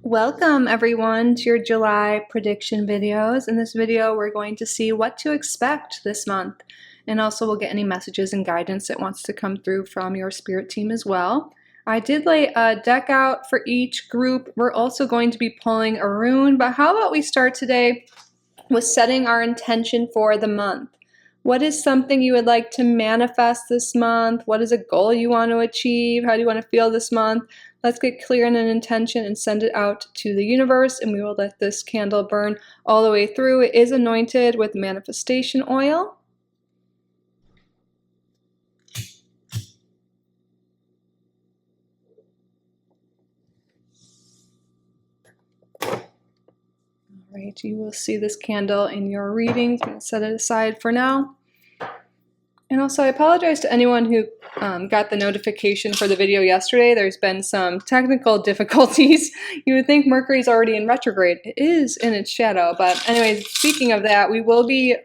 Welcome everyone to your July prediction videos. In this video, we're going to see what to expect this month. And also we'll get any messages and guidance that wants to come through from your spirit team as well. I did lay a deck out for each group. We're also going to be pulling a rune, but how about we start today with setting our intention for the month. What is something you would like to manifest this month? What is a goal you want to achieve? How do you want to feel this month? Let's get clear on an intention and send it out to the universe, and we will let this candle burn all the way through. It is anointed with manifestation oil. All right, you will see this candle in your readings. I'm going to set it aside for now. And also, I apologize to anyone who got the notification for the video yesterday. There's been some technical difficulties. You would think Mercury's already in retrograde. It is in its shadow. But anyways, speaking of that, we will be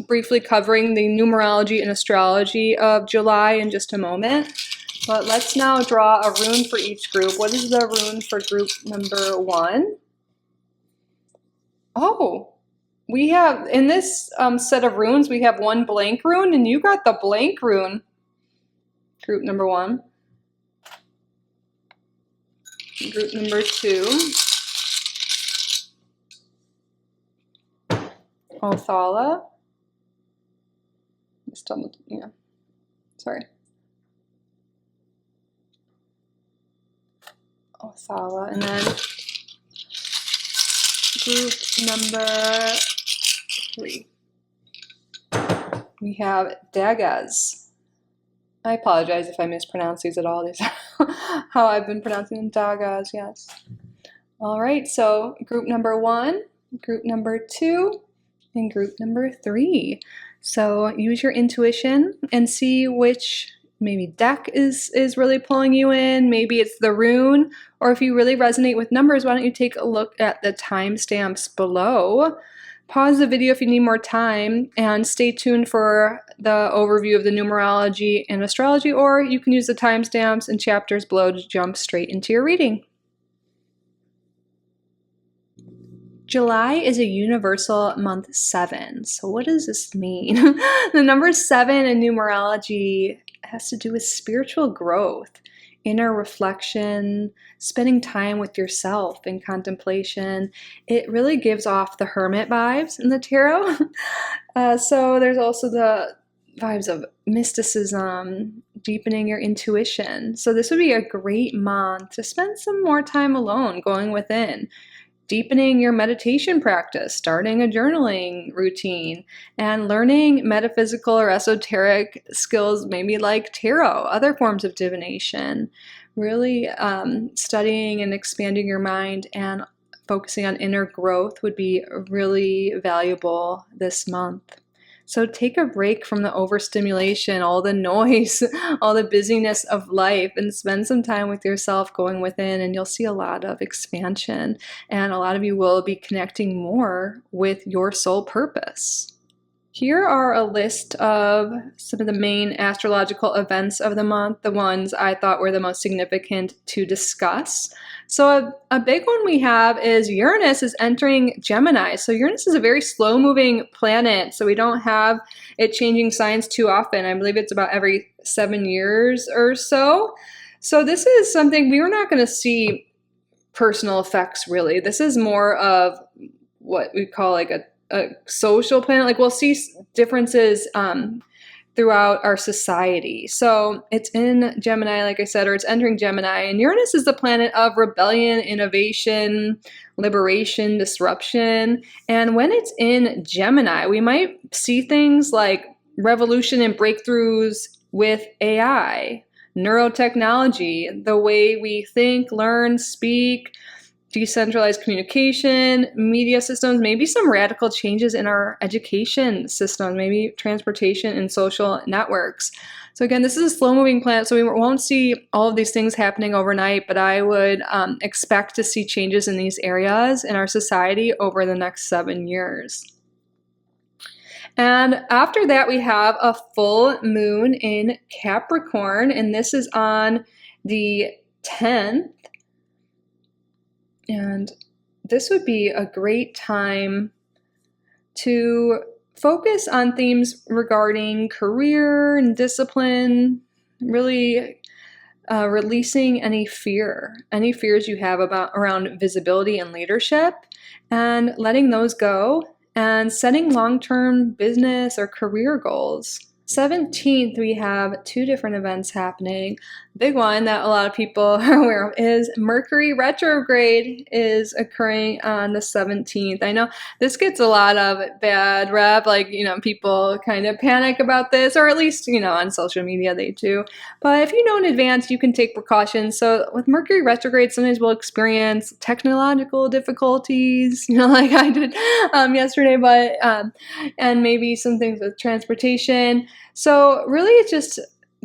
briefly covering the numerology and astrology of July in just a moment. But let's now draw a rune for each group. What is the rune for group number 1? Oh! We have, in this set of runes, we have one blank rune, and you got the blank rune. Group number 1. Group number 2. Othala. Yeah, sorry. Othala, and then group number 3. We have Dagas. I apologize if I mispronounce these at all. These are how I've been pronouncing them. Dagas, yes. All right, so group number 1, group number 2, and group number 3. So use your intuition and see which maybe deck is really pulling you in. Maybe it's the rune, or if you really resonate with numbers, why don't you take a look at the timestamps below. Pause the video if you need more time, and stay tuned for the overview of the numerology and astrology, or you can use the timestamps and chapters below to jump straight into your reading. July is a universal month 7. So what does this mean? The number 7 in numerology has to do with spiritual growth, inner reflection, spending time with yourself in contemplation. It really gives off the hermit vibes in the tarot. So there's also the vibes of mysticism, deepening your intuition. So this would be a great month to spend some more time alone, going within, deepening your meditation practice, starting a journaling routine, and learning metaphysical or esoteric skills, maybe like tarot, other forms of divination. Really studying and expanding your mind and focusing on inner growth would be really valuable this month. So take a break from the overstimulation, all the noise, all the busyness of life, and spend some time with yourself, going within, and you'll see a lot of expansion. And a lot of you will be connecting more with your soul purpose. Here are a list of some of the main astrological events of the month, the ones I thought were the most significant to discuss. So a big one we have is Uranus is entering Gemini. So Uranus is a very slow-moving planet, so we don't have it changing signs too often. I believe it's about every 7 years or so. So this is something we were not going to see personal effects, really. This is more of what we call like a social planet. Like we'll see differences throughout our society. So it's in Gemini, like I said, or it's entering Gemini. And Uranus is the planet of rebellion, innovation, liberation, disruption. And when it's in Gemini, we might see things like revolution and breakthroughs with AI, neurotechnology, the way we think, learn, speak, decentralized communication, media systems, maybe some radical changes in our education system, maybe transportation and social networks. So again, this is a slow-moving planet, so we won't see all of these things happening overnight, but I would expect to see changes in these areas in our society over the next 7 years. And after that, we have a full moon in Capricorn, and this is on the 10th. And this would be a great time to focus on themes regarding career and discipline, really releasing any fears you have around visibility and leadership, and letting those go, and setting long-term business or career goals. 17th, we have two different events happening. Big one that a lot of people are aware of is Mercury retrograde is occurring on the 17th. I know this gets a lot of bad rep, like, people kind of panic about this, or at least, on social media they do. But if you know in advance, you can take precautions. So with Mercury retrograde, sometimes we'll experience technological difficulties, like I did yesterday, and maybe some things with transportation. So really it's just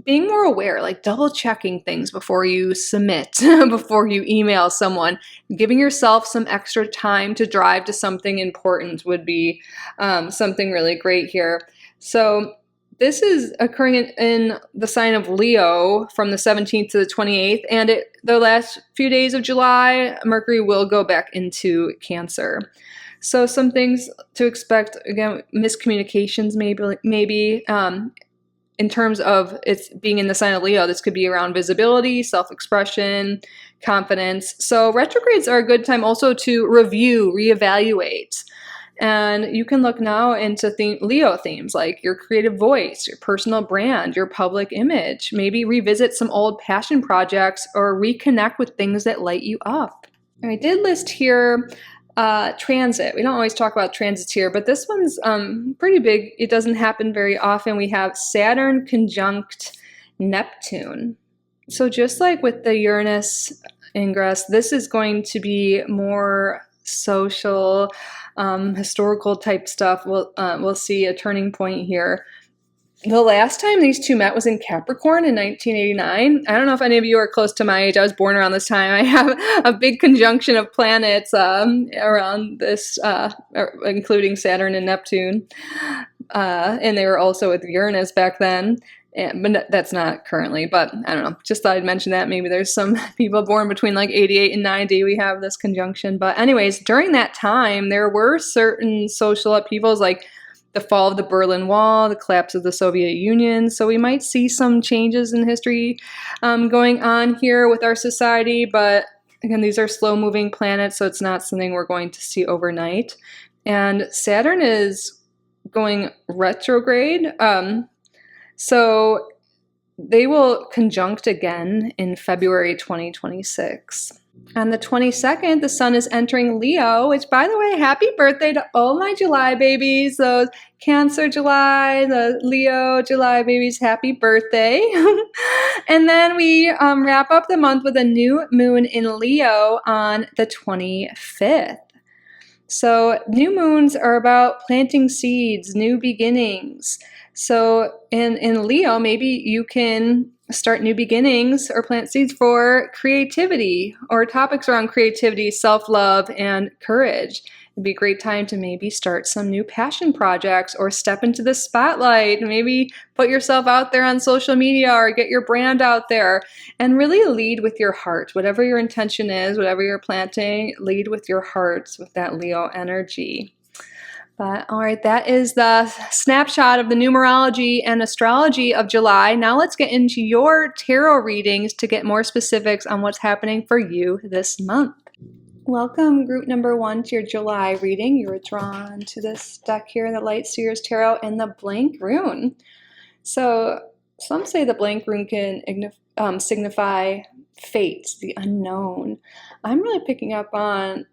being more aware, like double checking things before you submit, before you email someone. Giving yourself some extra time to drive to something important would be something really great here. So this is occurring in the sign of Leo from the 17th to the 28th, and the last few days of July, Mercury will go back into Cancer. So some things to expect, again, miscommunications maybe in terms of it's being in the sign of Leo. This could be around visibility, self-expression, confidence. So retrogrades are a good time also to review, reevaluate. And you can look now into Leo themes like your creative voice, your personal brand, your public image. Maybe revisit some old passion projects or reconnect with things that light you up. I did list here transit. We don't always talk about transits here, but this one's pretty big. It doesn't happen very often. We have Saturn conjunct Neptune. So just like with the Uranus ingress, this is going to be more social, historical type stuff. We'll see a turning point here. The last time these two met was in Capricorn in 1989. I don't know if any of you are close to my age. I was born around this time. I have a big conjunction of planets around this, including Saturn and Neptune. And they were also with Uranus back then. But that's not currently. But I don't know. Just thought I'd mention that. Maybe there's some people born between like 88 and 90. We have this conjunction. But anyways, during that time, there were certain social upheavals like the fall of the Berlin Wall, the collapse of the Soviet Union. So we might see some changes in history going on here with our society. But again, these are slow-moving planets, so it's not something we're going to see overnight. And Saturn is going retrograde. So they will conjunct again in February 2026. On the 22nd, the sun is entering Leo, which, by the way, happy birthday to all my July babies, those Cancer July, the Leo July babies, happy birthday. And then we wrap up the month with a new moon in Leo on the 25th. So new moons are about planting seeds, new beginnings. So in Leo, maybe you can start new beginnings or plant seeds for creativity or topics around creativity, self-love, and courage. It'd be a great time to maybe start some new passion projects or step into the spotlight. Maybe put yourself out there on social media or get your brand out there and really lead with your heart. Whatever your intention is, whatever you're planting, lead with your heart with that Leo energy. But all right, that is the snapshot of the numerology and astrology of July. Now let's get into your tarot readings to get more specifics on what's happening for you this month. Welcome, group number 1, to your July reading. You were drawn to this deck here, the Light Seers Tarot and the Blank Rune. So some say the Blank Rune can signify fate, the unknown. I'm really picking up on,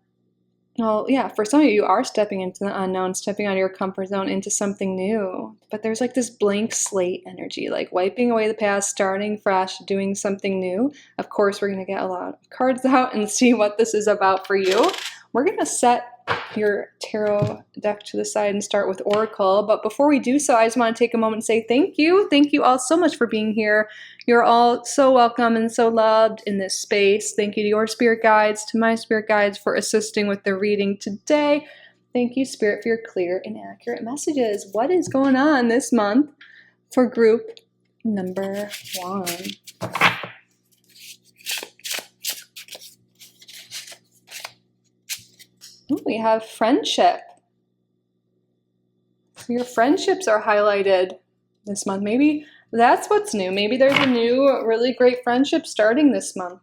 well, yeah, for some of you are stepping into the unknown, stepping out of your comfort zone into something new. But there's like this blank slate energy, like wiping away the past, starting fresh, doing something new. Of course, we're going to get a lot of cards out and see what this is about for you. We're going to set your tarot deck to the side and start with Oracle. But before we do so, I just want to take a moment and say thank you. Thank you all so much for being here. You're all so welcome and so loved in this space. Thank you to your spirit guides, to my spirit guides for assisting with the reading today. Thank you, Spirit, for your clear and accurate messages. What is going on this month for group number 1? We have friendship. So your friendships are highlighted this month. Maybe that's what's new. Maybe there's a new, really great friendship starting this month.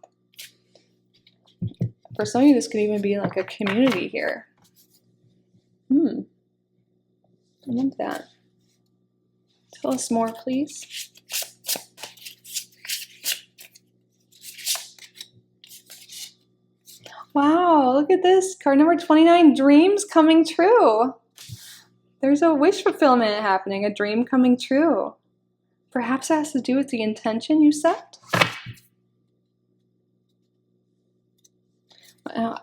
For some of you, this could even be like a community here. I love that. Tell us more, please. Wow, look at this. Card number 29, dreams coming true. There's a wish fulfillment happening, a dream coming true. Perhaps it has to do with the intention you set.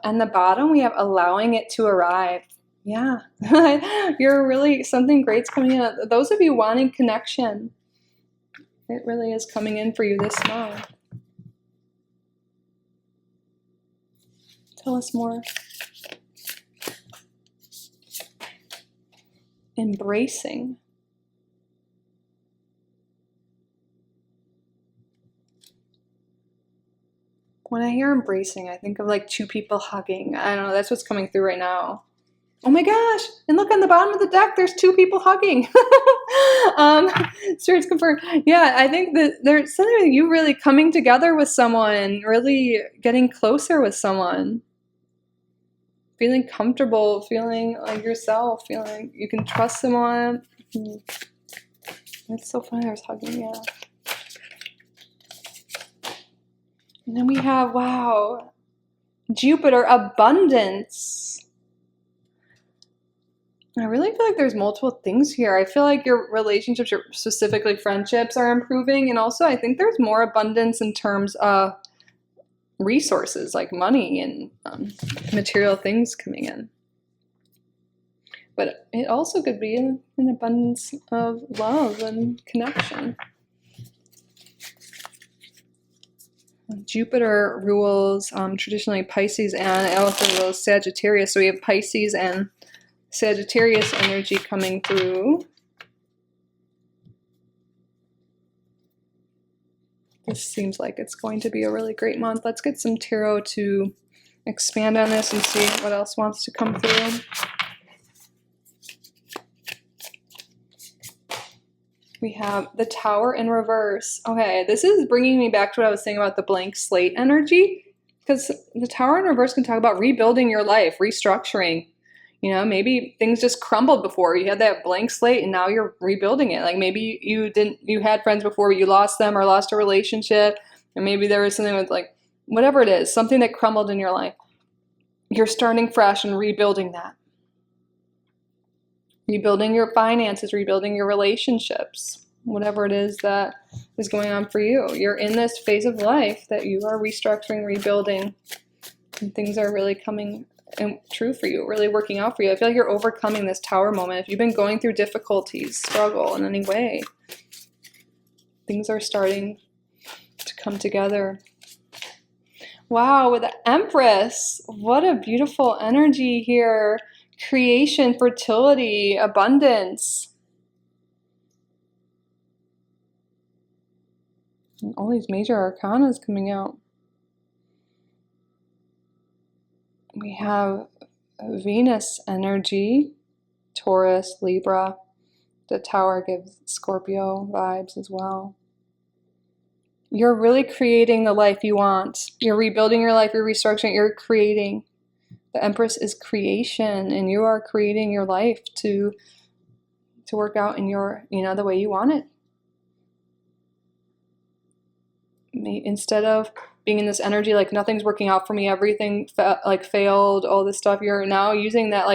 And the bottom, we have allowing it to arrive. Yeah, you're really, something great's coming in. Those of you wanting connection, it really is coming in for you this month. Tell us more. Embracing. When I hear embracing, I think of like two people hugging. I don't know, that's what's coming through right now. Oh my gosh, and look on the bottom of the deck, there's two people hugging. Spirits confirmed. Yeah, I think that there's something you really coming together with someone, really getting closer with someone. Feeling comfortable, feeling like yourself, feeling you can trust someone. It's so funny, there's hugging, yeah. And then we have, wow, Jupiter, abundance. I really feel like there's multiple things here. I feel like your relationships, your specifically friendships, are improving. And also I think there's more abundance in terms of resources like money and material things coming in. But it also could be an abundance of love and connection. Jupiter rules traditionally Pisces, and it also rules Sagittarius. So we have Pisces and Sagittarius energy coming through. This seems like it's going to be a really great month. Let's get some tarot to expand on this and see what else wants to come through. We have the Tower in reverse. Okay, this is bringing me back to what I was saying about the blank slate energy, because the Tower in reverse can talk about rebuilding your life, restructuring. You know, maybe things just crumbled before. You had that blank slate and now you're rebuilding it. Like maybe you had friends before, but you lost them or lost a relationship. And maybe there was something with like, whatever it is, something that crumbled in your life. You're starting fresh and rebuilding that. Rebuilding your finances, rebuilding your relationships, whatever it is that is going on for you. You're in this phase of life that you are restructuring, rebuilding, and things are really coming and true for you, really working out for you. I feel like you're overcoming this Tower moment. If you've been going through difficulties, struggle in any way, things are starting to come together. Wow, with the Empress, what a beautiful energy here. Creation, fertility, abundance. And all these major arcanas coming out. We have Venus energy, Taurus, Libra. The Tower gives Scorpio vibes as well. You're really creating the life you want. You're rebuilding your life, you're restructuring, you're creating. The Empress is creation, and you are creating your life to work out in your, the way you want it. Instead of being in this energy like nothing's working out for me, everything failed, all this stuff, you're now using that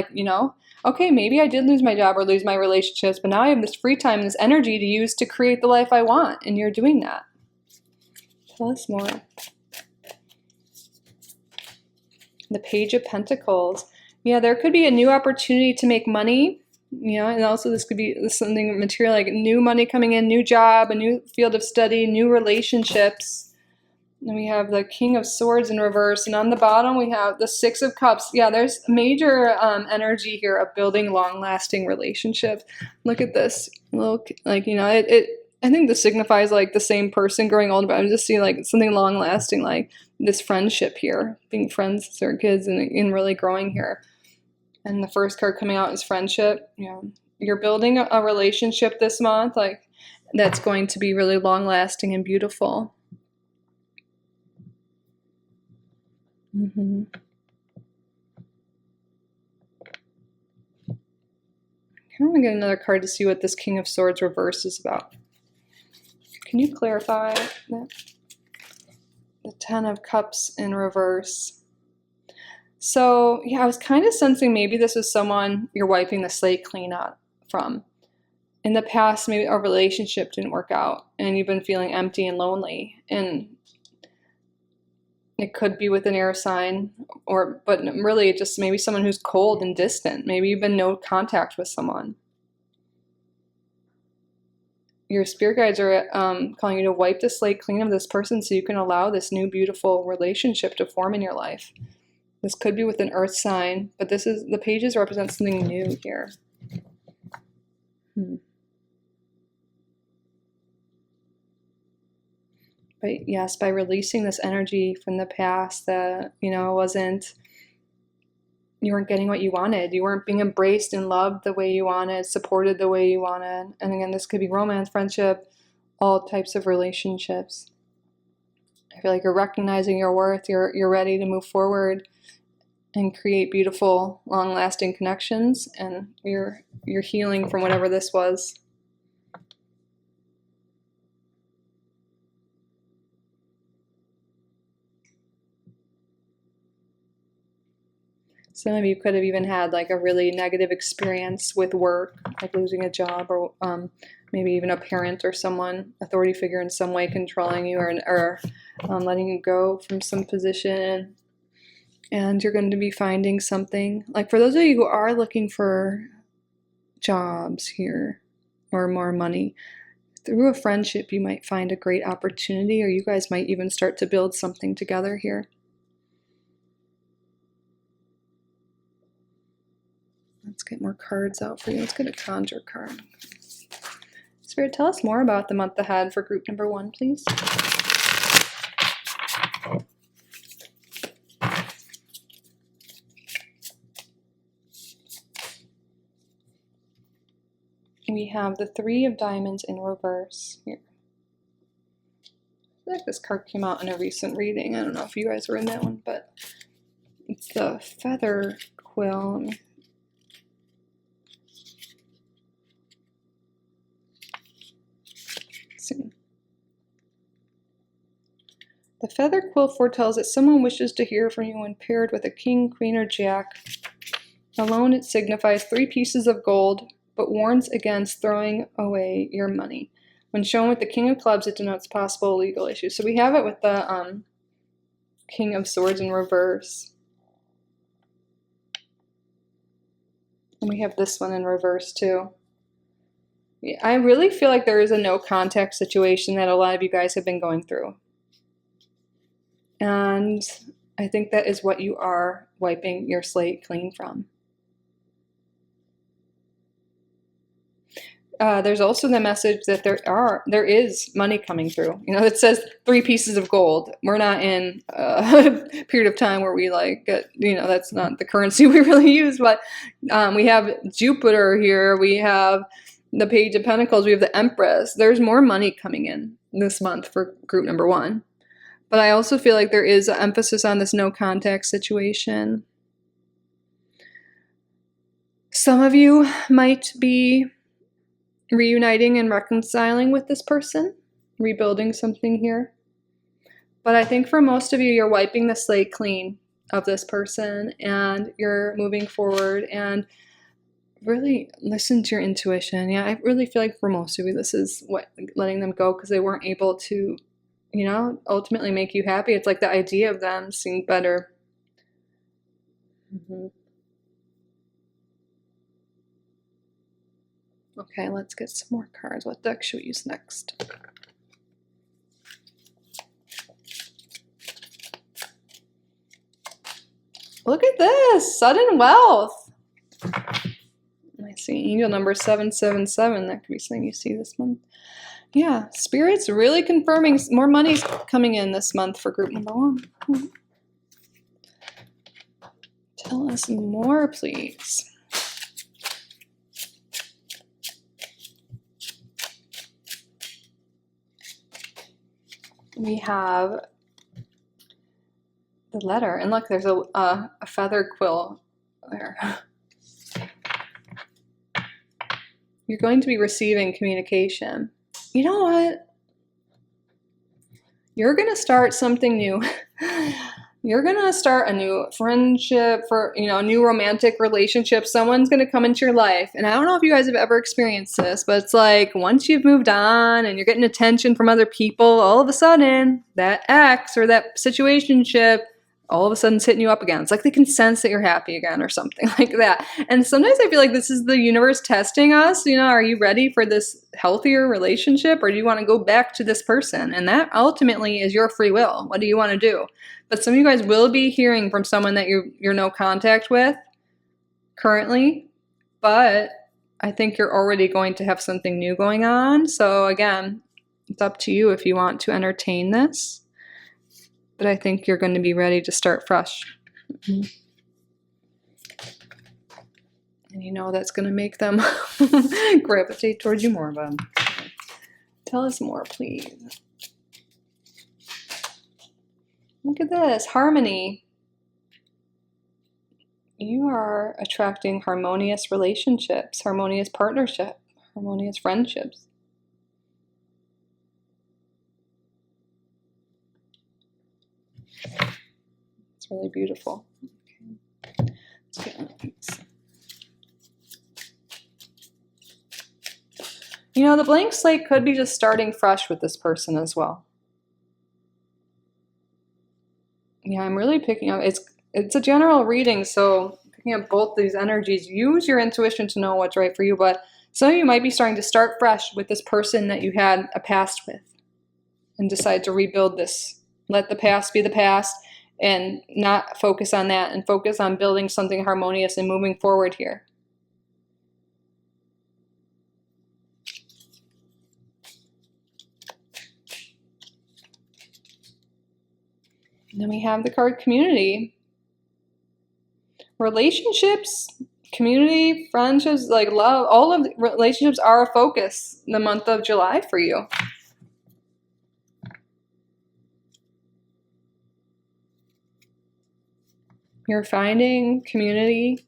okay, maybe I did lose my job or lose my relationships, but now I have this free time, this energy to use to create the life I want, and you're doing that. Tell us more. The Page of Pentacles. Yeah, there could be a new opportunity to make money, and also this could be something material, like new money coming in, new job, a new field of study, new relationships. And we have the King of Swords in reverse, and on the bottom we have the Six of Cups. Yeah, there's major energy here of building long-lasting relationships. Look at this, I think this signifies like the same person growing old, but I'm just seeing like something long-lasting, like this friendship here, being friends with our kids and really growing here. And the first card coming out is friendship. You know, you're building a relationship this month, like that's going to be really long lasting and beautiful. I'm going to get another card to see what this King of Swords reverse is about. Can you clarify that? The Ten of Cups in reverse. So, yeah, I was kind of sensing maybe this is someone you're wiping the slate clean out from. In the past, maybe a relationship didn't work out and you've been feeling empty and lonely. And it could be with an air sign, but really just maybe someone who's cold and distant. Maybe you've been no contact with someone. Your spirit guides are calling you to wipe the slate clean of this person so you can allow this new beautiful relationship to form in your life. This could be with an earth sign, but the pages represent something new here. But yes, by releasing this energy from the past that, you weren't getting what you wanted. You weren't being embraced and loved the way you wanted, supported the way you wanted. And again, this could be romance, friendship, all types of relationships. I feel like you're recognizing your worth. You're ready to move forward and create beautiful, long-lasting connections, and you're healing from whatever this was. Some of you could have even had like a really negative experience with work, like losing a job, or maybe even a parent or someone, authority figure in some way controlling you, or letting you go from some position. And you're going to be finding something. Like for those of you who are looking for jobs here or more money, through a friendship you might find a great opportunity, or you guys might even start to build something together here. Let's get more cards out for you. Let's get a conjure card. Spirit, tell us more about the month ahead for group number 1, please. We have the 3 of Diamonds in reverse here. I feel like this card came out in a recent reading. I don't know if you guys were in that one, but it's the feather quill. The feather quill foretells that someone wishes to hear from you when paired with a king, queen, or jack. Alone, it signifies 3 pieces of gold, but warns against throwing away your money. When shown with the King of Clubs, it denotes possible legal issues. So we have it with the King of Swords in reverse. And we have this one in reverse too. Yeah, I really feel like there is a no contact situation that a lot of you guys have been going through. And I think that is what you are wiping your slate clean from. There's also the message that there is money coming through. It says 3 pieces of gold. We're not in a period of time where we get, that's not the currency we really use, but we have Jupiter here. We have the Page of Pentacles. We have the Empress. There's more money coming in this month for group number 1. But I also feel like there is an emphasis on this no contact situation. Some of you might be reuniting and reconciling with this person, rebuilding something here. But I think for most of you, you're wiping the slate clean of this person and you're moving forward and really listen to your intuition. Yeah, I really feel like for most of you, this is what letting them go because they weren't able to, ultimately make you happy. It's like the idea of them seeing better. Okay, let's get some more cards. What deck should we use next? Look at this! Sudden wealth! I see angel number 777. That could be something you see this month. Yeah, Spirit's really confirming more money's coming in this month for group number 1. Tell us more, please. We have the letter, and look, there's a feather quill there. You're going to be receiving communication. You know what? You're going to start something new. You're going to start a new friendship, a new romantic relationship. Someone's going to come into your life. And I don't know if you guys have ever experienced this, but it's like once you've moved on and you're getting attention from other people, all of a sudden that ex or that situationship all of a sudden it's hitting you up again. It's like they can sense that you're happy again or something like that. And sometimes I feel like this is the universe testing us. Are you ready for this healthier relationship, or do you want to go back to this person? And that ultimately is your free will. What do you want to do? But some of you guys will be hearing from someone that you're no contact with currently, but I think you're already going to have something new going on. So again, it's up to you if you want to entertain this. But I think you're going to be ready to start fresh. Mm-hmm. And that's going to make them gravitate towards you more. But tell us more, please. Look at this, harmony. You are attracting harmonious relationships, harmonious partnership, harmonious friendships. It's really beautiful. Okay. Let's get these. The blank slate could be just starting fresh with this person as well. Yeah, I'm really picking up. It's a general reading, so picking up both these energies. Use your intuition to know what's right for you, but some of you might be starting to start fresh with this person that you had a past with and decide to rebuild this. Let the past be the past and not focus on that and focus on building something harmonious and moving forward here. And then we have the card community. Relationships, community, friendships, like love, all of the relationships are a focus in the month of July for you. You're finding community,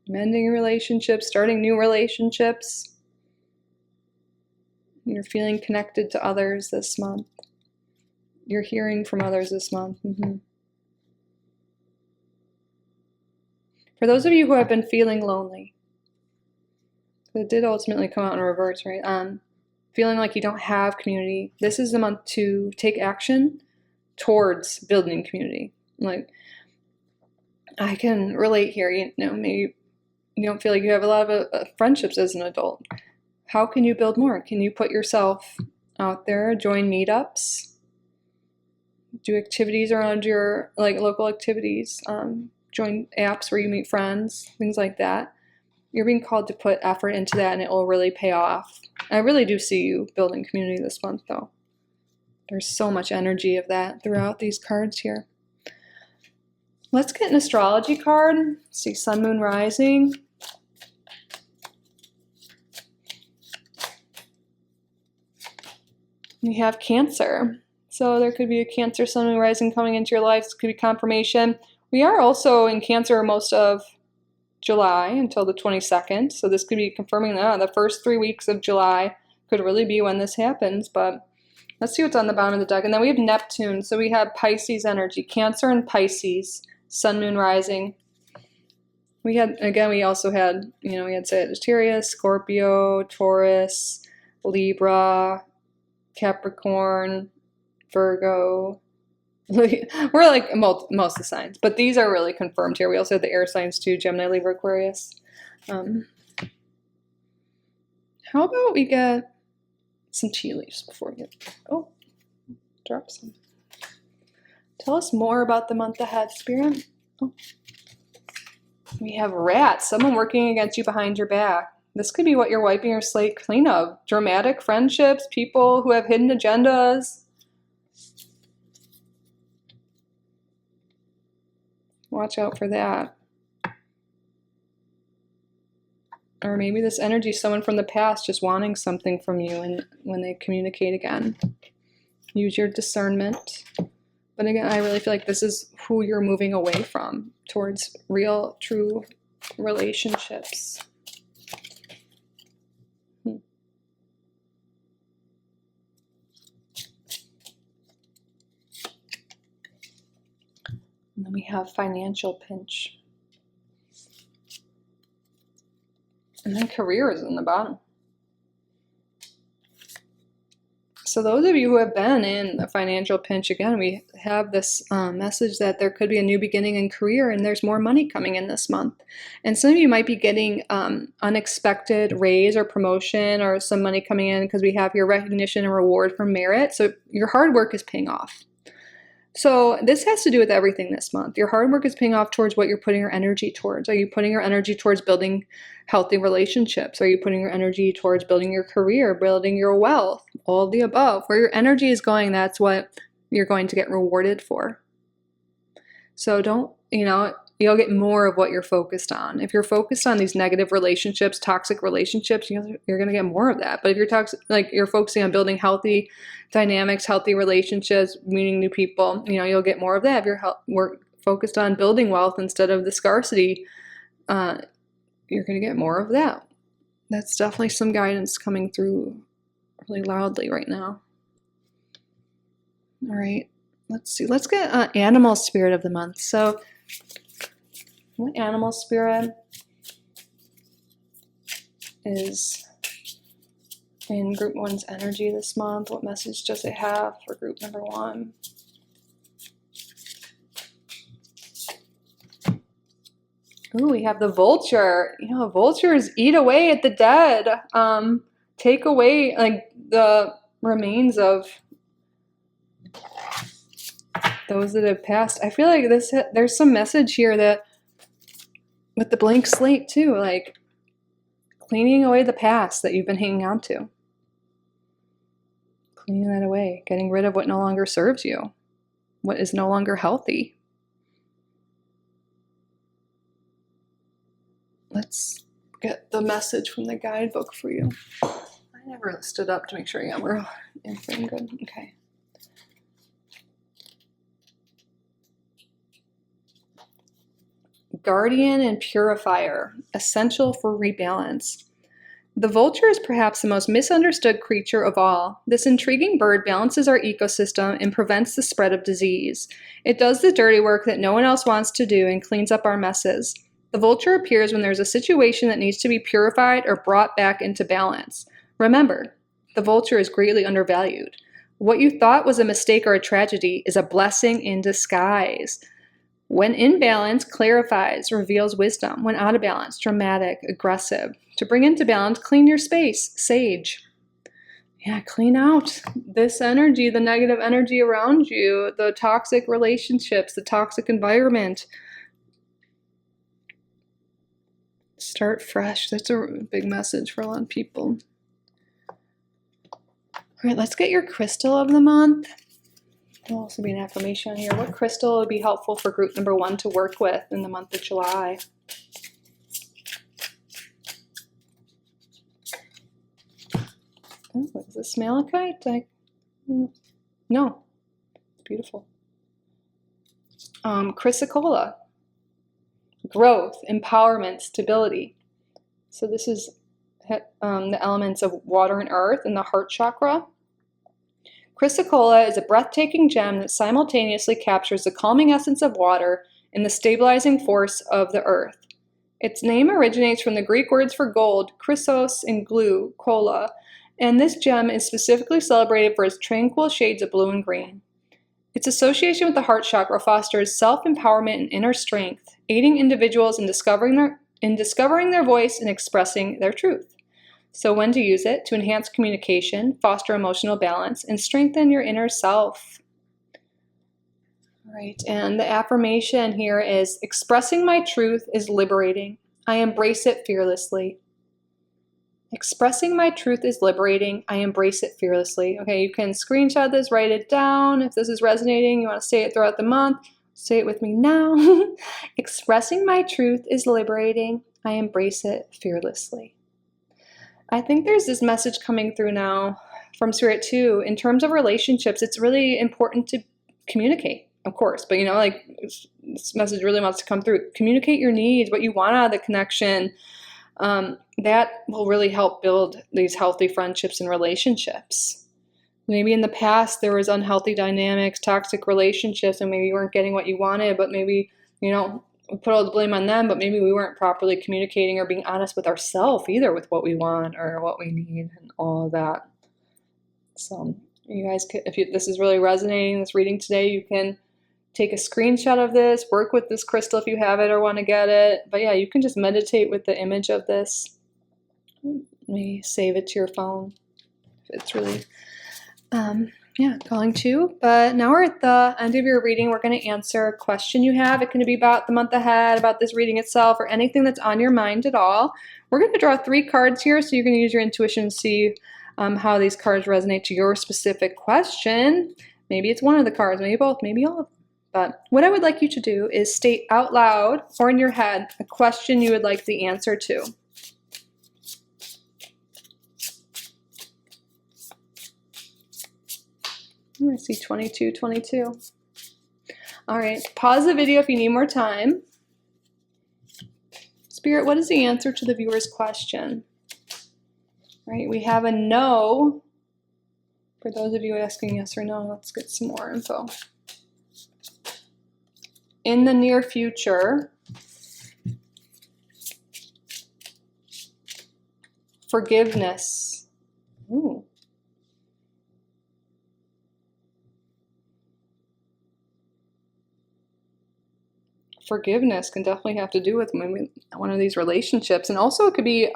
mending relationships, starting new relationships. You're feeling connected to others this month. You're hearing from others this month. Mm-hmm. For those of you who have been feeling lonely, it did ultimately come out in reverse, right? Feeling like you don't have community, this is the month to take action towards building community. Like, I can relate here. Maybe you don't feel like you have a lot of friendships as an adult. How can you build more? Can you put yourself out there, join meetups, do activities around your local activities, join apps where you meet friends, things like that. You're being called to put effort into that, and it will really pay off. I really do see you building community this month, though. There's so much energy of that throughout these cards here. Let's get an astrology card. Let's see, Sun, Moon, Rising. We have Cancer. So there could be a Cancer, Sun, Moon, Rising coming into your life. This could be confirmation. We are also in Cancer most of July until the 22nd. So this could be confirming that the first 3 weeks of July could really be when this happens. But let's see what's on the bottom of the deck. And then we have Neptune. So we have Pisces energy, Cancer and Pisces. Sun, Moon, Rising. We also had, we had Sagittarius, Scorpio, Taurus, Libra, Capricorn, Virgo. We're like most of the signs, but these are really confirmed here. We also have the air signs too, Gemini, Libra, Aquarius. How about we get some tea leaves before we get, drop some. Tell us more about the month ahead, Spirit. Oh. We have Rats, someone working against you behind your back. This could be what you're wiping your slate clean of. Dramatic friendships, people who have hidden agendas. Watch out for that. Or maybe this energy is someone from the past just wanting something from you, and when they communicate again, use your discernment. But again, I really feel like this is who you're moving away from towards real, true relationships. And then we have financial pinch. And then career is in the bottom. So those of you who have been in a financial pinch, again, we have this message that there could be a new beginning in career, and there's more money coming in this month. And some of you might be getting unexpected raise or promotion, or some money coming in because we have your recognition and reward for merit. So your hard work is paying off. So this has to do with everything this month. Your hard work is paying off towards what you're putting your energy towards. Are you putting your energy towards building healthy relationships? Are you putting your energy towards building your career, building your wealth? All of the above. Where your energy is going, that's what you're going to get rewarded for. So don't, you'll get more of what you're focused on. If you're focused on these negative relationships, toxic relationships, you're going to get more of that. But if you're you're focusing on building healthy dynamics, healthy relationships, meeting new people, you'll get more of that. If you're focused on building wealth instead of the scarcity, you're going to get more of that. That's definitely some guidance coming through really loudly right now. All right, let's see. Let's get animal spirit of the month. So what animal spirit is in group 1's energy this month? What message does it have for group number 1? Ooh, we have the vulture. Vultures eat away at the dead. Take away the remains of those that have passed. I feel like there's some message here that with the blank slate too, like cleaning away the past that you've been hanging on to. Cleaning that away, getting rid of what no longer serves you, what is no longer healthy. Let's get the message from the guidebook for you. I never stood up to make sure we're in frame good. Okay. Guardian and purifier, essential for rebalance. The vulture is perhaps the most misunderstood creature of all. This intriguing bird balances our ecosystem and prevents the spread of disease. It does the dirty work that no one else wants to do and cleans up our messes. The vulture appears when there's a situation that needs to be purified or brought back into balance. Remember, the vulture is greatly undervalued. What you thought was a mistake or a tragedy is a blessing in disguise. When in balance, clarifies, reveals wisdom. When out of balance, dramatic, aggressive. To bring into balance, clean your space, sage. Yeah, clean out this energy, the negative energy around you, the toxic relationships, the toxic environment. Start fresh. That's a big message for a lot of people. All right, let's get your crystal of the month. There'll also be an affirmation here. What crystal would be helpful for group number 1 to work with in the month of July? Oh, is this malachite? No. It's beautiful. Chrysocolla. Growth, empowerment, stability. So this is the elements of water and earth in the heart chakra. Chrysocolla is a breathtaking gem that simultaneously captures the calming essence of water and the stabilizing force of the earth. Its name originates from the Greek words for gold, chrysos, and glue, colla, and this gem is specifically celebrated for its tranquil shades of blue and green. Its association with the heart chakra fosters self-empowerment and inner strength, aiding individuals in discovering their voice and expressing their truth. So when to use it: to enhance communication, foster emotional balance, and strengthen your inner self. All right, and the affirmation here is, expressing my truth is liberating. I embrace it fearlessly. Expressing my truth is liberating. I embrace it fearlessly. Okay, you can screenshot this, write it down. If this is resonating, you want to say it throughout the month, say it with me now. Expressing my truth is liberating. I embrace it fearlessly. I think there's this message coming through now from Spirit too. In terms of relationships, it's really important to communicate, of course. But, like this message really wants to come through. Communicate your needs, what you want out of the connection. That will really help build these healthy friendships and relationships. Maybe in the past there was unhealthy dynamics, toxic relationships, and maybe you weren't getting what you wanted, but maybe, we put all the blame on them, but maybe we weren't properly communicating or being honest with ourselves either with what we want or what we need and all of that. So you guys, if this is really resonating, this reading today, you can take a screenshot of this, work with this crystal if you have it or want to get it. But yeah, you can just meditate with the image of this. Maybe save it to your phone if it's really, calling to. But now we're at the end of your reading. We're going to answer a question you have. It can be about the month ahead, about this reading itself, or anything that's on your mind at all. We're going to draw 3 cards here, so you can use your intuition to see how these cards resonate to your specific question. Maybe it's one of the cards, maybe both, maybe all of them. But what I would like you to do is state out loud or in your head a question you would like the answer to. I see 22, 22. All right, pause the video if you need more time. Spirit, what is the answer to the viewer's question? All right, we have a no. For those of you asking yes or no, let's get some more info. In the near future, forgiveness. Ooh. Forgiveness can definitely have to do with one of these relationships. And also it could be,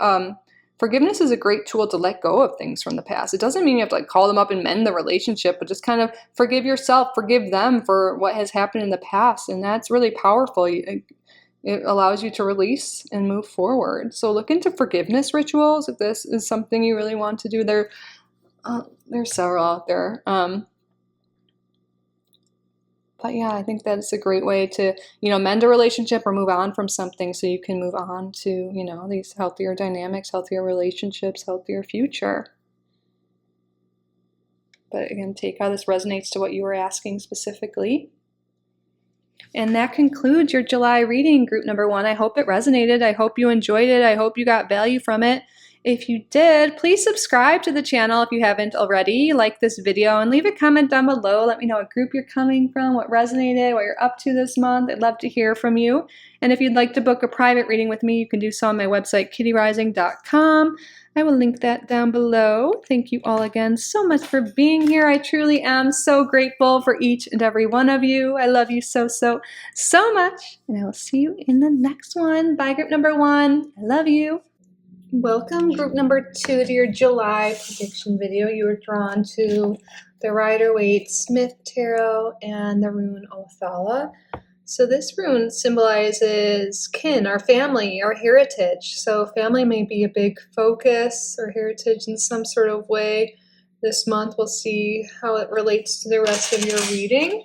forgiveness is a great tool to let go of things from the past. It doesn't mean you have to call them up and mend the relationship, but just kind of forgive yourself, forgive them for what has happened in the past. And that's really powerful. It allows you to release and move forward. So look into forgiveness rituals if this is something you really want to do. There's several out there. But yeah, I think that it's a great way to, mend a relationship or move on from something so you can move on to, these healthier dynamics, healthier relationships, healthier future. But again, take how this resonates to what you were asking specifically. And that concludes your July reading, group number 1. I hope it resonated. I hope you enjoyed it. I hope you got value from it. If you did, please subscribe to the channel if you haven't already. Like this video and leave a comment down below. Let me know what group you're coming from, what resonated, what you're up to this month. I'd love to hear from you. And if you'd like to book a private reading with me, you can do so on my website, kittyrising.com. I will link that down below. Thank you all again so much for being here. I truly am so grateful for each and every one of you. I love you so, so, so much. And I will see you in the next one. Bye, group number 1. I love you. Welcome, group number 2, to your July prediction video. You were drawn to the Rider-Waite-Smith Tarot and the rune Othala. So this rune symbolizes kin, our family, our heritage. So family may be a big focus, or heritage in some sort of way. This month we'll see how it relates to the rest of your reading.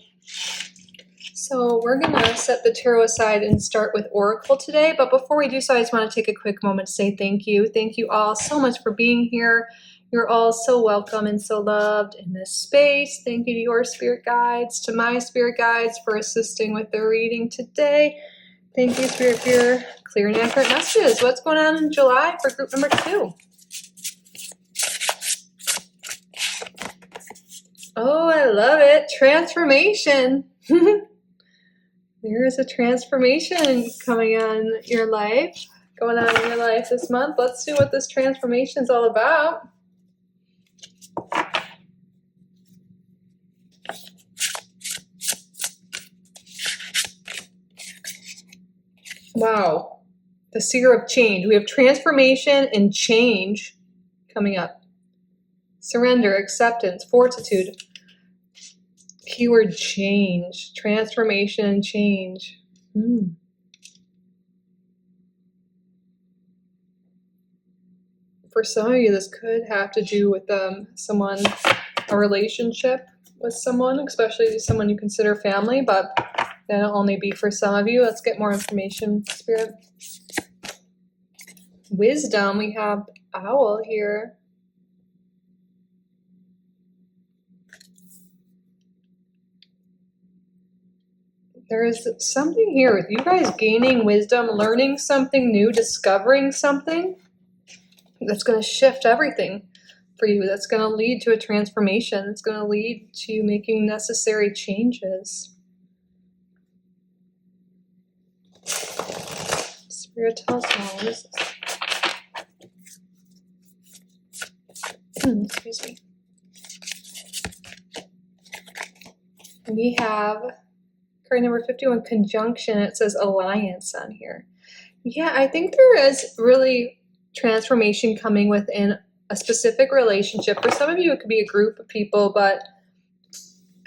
So we're going to set the tarot aside and start with Oracle today. But before we do so, I just want to take a quick moment to say thank you. Thank you all so much for being here. You're all so welcome and so loved in this space. Thank you to your spirit guides, to my spirit guides for assisting with the reading today. Thank you, Spirit, for your clear and accurate messages. What's going on in July for group number 2? Oh, I love it. Transformation. There is a transformation coming on your life, going on in your life this month. Let's see what this transformation is all about. Wow. The Seer of Change. We have transformation and change coming up. Surrender, acceptance, fortitude. Keyword change, transformation, change. For some of you, this could have to do with someone, a relationship with someone, especially someone you consider family, but that'll only be for some of you. Let's get more information, Spirit. wisdom, we have owl here. There is something here with you guys gaining wisdom, learning something new, discovering something that's going to shift everything for you. That's going to lead to a transformation. It's going to lead to you making necessary changes. Spirit tells me, what is this? Excuse me. We have card number 51, conjunction. It says alliance on here. Yeah, I think there is really transformation coming within a specific relationship. For some of you, it could be a group of people, but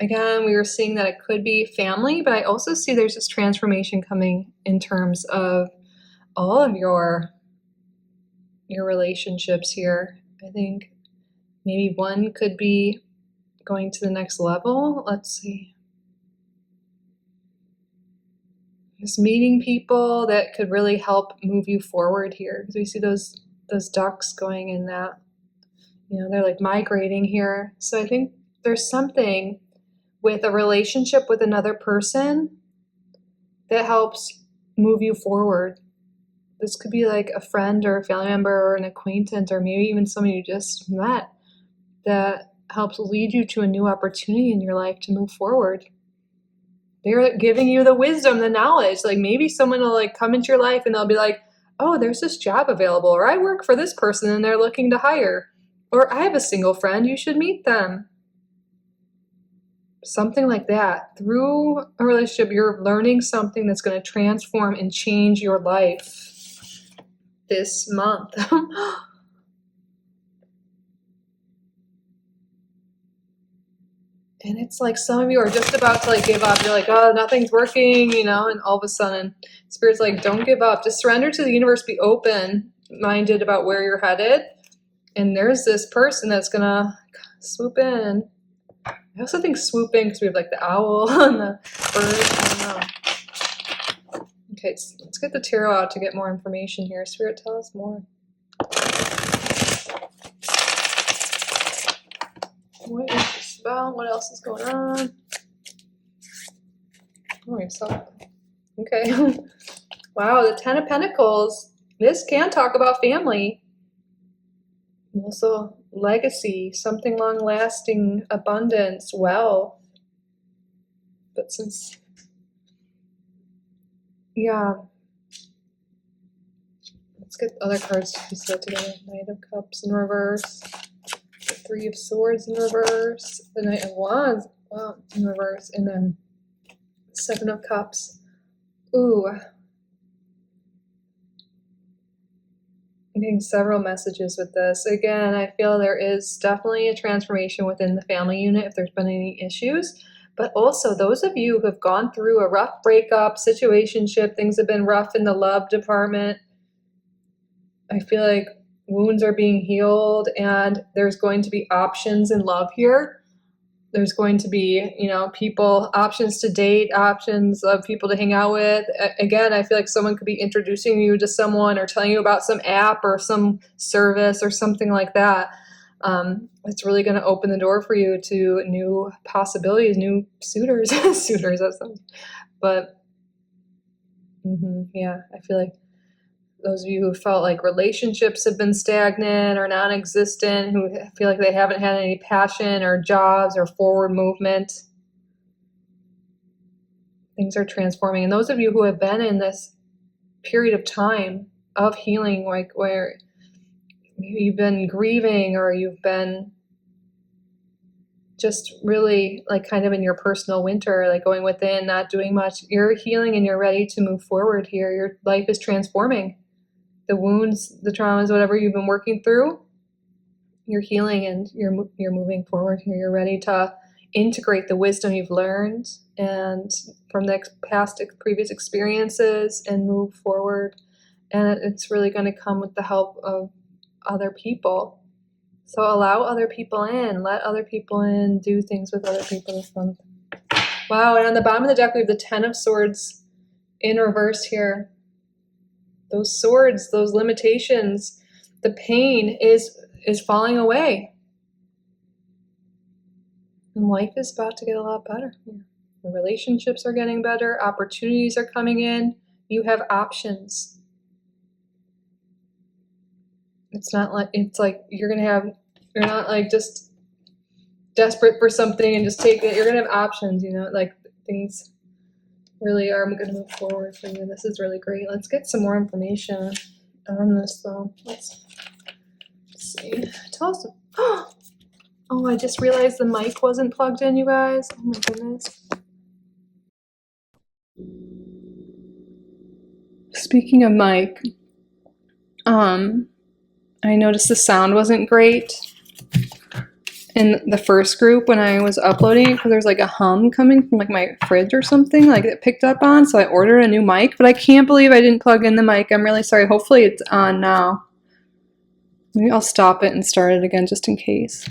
again, we were seeing that it could be family, but I also see there's this transformation coming in terms of all of your relationships here. I think maybe one could be going to the next level. Let's see. Just meeting people that could really help move you forward here, because we see those ducks going in that, they're like migrating here. So I think there's something with a relationship with another person that helps move you forward. This could be like a friend or a family member or an acquaintance, or maybe even someone you just met that helps lead you to a new opportunity in your life to move forward. They're giving you the wisdom, the knowledge. Like maybe someone will like come into your life and they'll be like, oh, there's this job available, or I work for this person and they're looking to hire, or I have a single friend, you should meet them. Something like that. Through a relationship, you're learning something that's going to transform and change your life this month. And it's like some of you are just about to like give up. You're like, oh, nothing's working, and all of a sudden Spirit's like, don't give up. Just surrender to the universe. Be open-minded about where you're headed. And there's this person that's going to swoop in. I also think swoop in because we have like the owl and the bird. I don't know. Okay, let's get the tarot out to get more information here. Spirit, tell us more. What is this about? What else is going on? Oh, I saw it. Okay. Wow, the 10 of Pentacles. This can talk about family. Also, legacy, something long-lasting, abundance, wealth. But since, yeah. Let's get other cards to be set together. Knight of Cups in reverse. The Three of Swords in reverse. The Knight of Wands, wow, in reverse. And then Seven of Cups. Ooh. I'm getting several messages with this. Again, I feel there is definitely a transformation within the family unit if there's been any issues. But also, those of you who have gone through a rough breakup, situationship, things have been rough in the love department, I feel like wounds are being healed and there's going to be options in love here. There's going to be, people, options to date, options of people to hang out with. Again, I feel like someone could be introducing you to someone or telling you about some app or some service or something like that. It's really going to open the door for you to new possibilities, new suitors. Suitors, that sounds. But, yeah, I feel like those of you who felt like relationships have been stagnant or non-existent, who feel like they haven't had any passion or jobs or forward movement, things are transforming. And those of you who have been in this period of time of healing, like where maybe you've been grieving or you've been just really like kind of in your personal winter, like going within, not doing much, you're healing and you're ready to move forward here. Your life is transforming. The wounds, the traumas, whatever you've been working through, you're healing and you're moving forward here. You're ready to integrate the wisdom you've learned and from the previous experiences and move forward. And it's really going to come with the help of other people. So allow other people in, let other people in, do things with other people this month. Wow, and on the bottom of the deck we have the 10 of Swords in reverse here. Those swords, those limitations, the pain is falling away. And life is about to get a lot better. The relationships are getting better. Opportunities are coming in. You have options. It's like you're not like just desperate for something and just take it. You're going to have options, like things really are going to move forward for you. This is really great. Let's get some more information on this though. Let's see. Tell us. Oh, I just realized the mic wasn't plugged in, you guys. Oh my goodness. Speaking of mic, I noticed the sound wasn't great in the first group when I was uploading because there's like a hum coming from like my fridge or something like it picked up on, so I ordered a new mic, but I can't believe I didn't plug in the mic. I'm really sorry. Hopefully it's on now. Maybe I'll stop it and start it again just in case.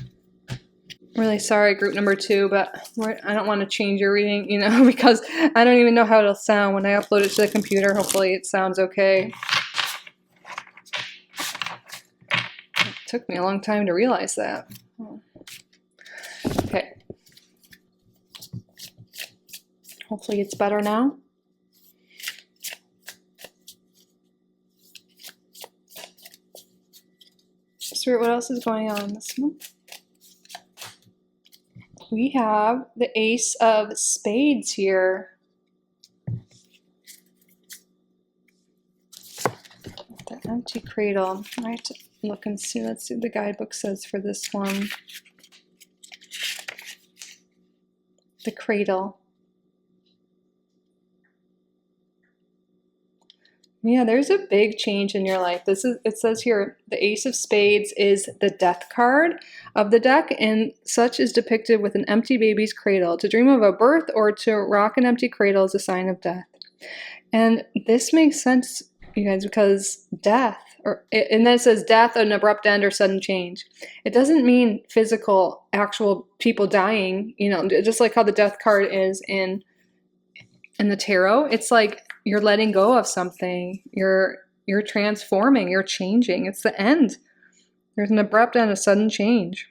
Really sorry, group number 2, but I don't want to change your reading, because I don't even know how it'll sound when I upload it to the computer. Hopefully it sounds okay. It took me a long time to realize that. Okay. Hopefully it's better now. Spirit, what else is going on this month? We have the Ace of Spades here. The empty cradle. I have to look and see. Let's see what the guidebook says for this one. The cradle. Yeah, there's a big change in your life. It says here, the Ace of Spades is the death card of the deck, and such is depicted with an empty baby's cradle. To dream of a birth or to rock an empty cradle is a sign of death. And this makes sense, you guys, because death, and then it says death, an abrupt end, or sudden change. It doesn't mean physical, actual people dying, just like how the death card is in the tarot. It's like you're letting go of something. You're transforming. You're changing. It's the end. There's an abrupt end, a sudden change.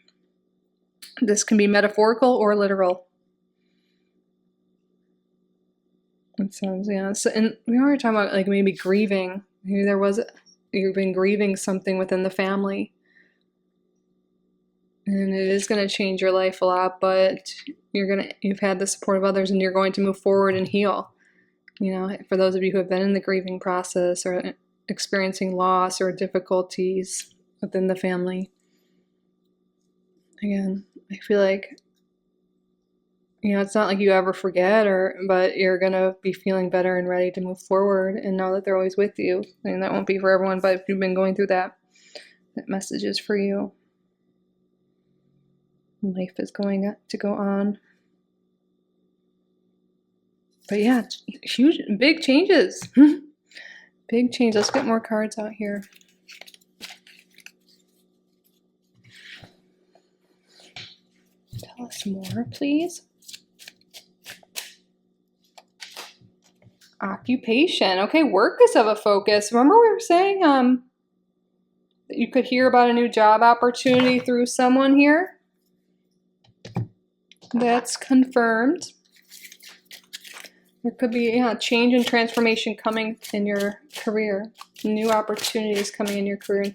This can be metaphorical or literal. It sounds, yeah. So, and we were talking about like maybe grieving. Maybe you've been grieving something within the family. And it is going to change your life a lot, but you've had the support of others and you're going to move forward and heal. For those of you who have been in the grieving process or experiencing loss or difficulties within the family. Again, I feel like, it's not like you ever forget, but you're going to be feeling better and ready to move forward and know that they're always with you. And that won't be for everyone, but if you've been going through that message is for you. Life is going to go on. But yeah, huge, big changes. Big change. Let's get more cards out here. Tell us more, please. Occupation. Okay, work is of a focus. Remember we were saying that you could hear about a new job opportunity through someone here? That's confirmed. There could be change and transformation coming in your career. New opportunities coming in your career.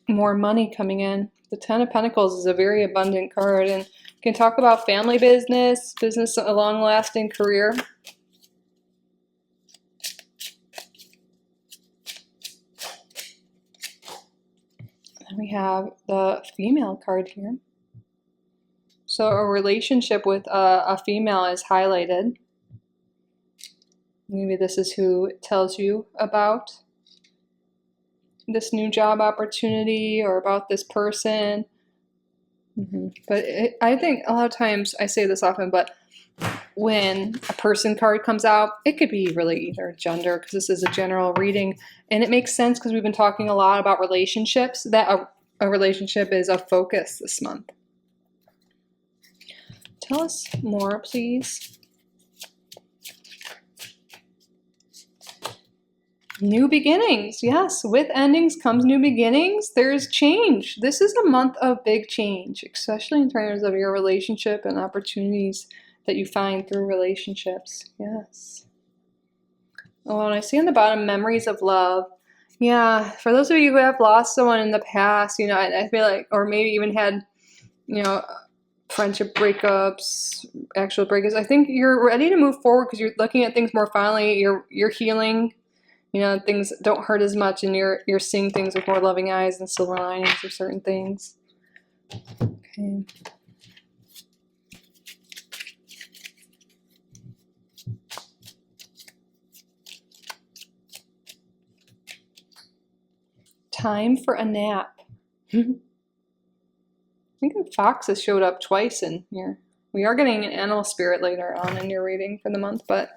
More money coming in. The Ten of Pentacles is a very abundant card, and you can talk about family business, a long-lasting career. And we have the female card here. So a relationship with a female is highlighted. Maybe this is who tells you about this new job opportunity or about this person. But I think a lot of times, I say this often, but when a person card comes out, it could be really either gender, because this is a general reading. And it makes sense because we've been talking a lot about relationships, that a relationship is a focus this month. Tell us more, please. New beginnings. Yes, with endings comes new beginnings. There's change. This is a month of big change, especially in terms of your relationship and opportunities that you find through relationships. Yes. Oh, and I see on the bottom, memories of love. Yeah, for those of you who have lost someone in the past, I feel like, or maybe even had, you know, friendship breakups, actual breakups, I think you're ready to move forward because you're looking at things more finally. You're healing. Things don't hurt as much, and you're seeing things with more loving eyes and silver linings or certain things. Okay. Time for a nap. I think the foxes showed up twice in here. We are getting an animal spirit later on in your reading for the month, but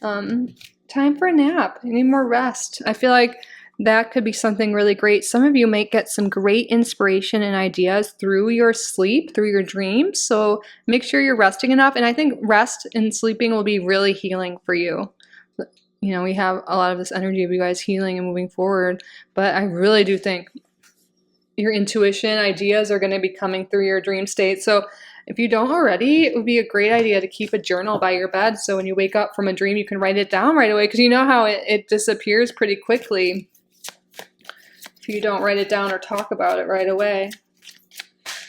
time for a nap. You need more rest. I feel like that could be something really great. Some of you might get some great inspiration and ideas through your sleep, through your dreams. So make sure you're resting enough. And I think rest and sleeping will be really healing for you. We have a lot of this energy of you guys healing and moving forward, but I really do think your intuition ideas are going to be coming through your dream state. So if you don't already, it would be a great idea to keep a journal by your bed. So when you wake up from a dream, you can write it down right away, because you know how it disappears pretty quickly if you don't write it down or talk about it right away.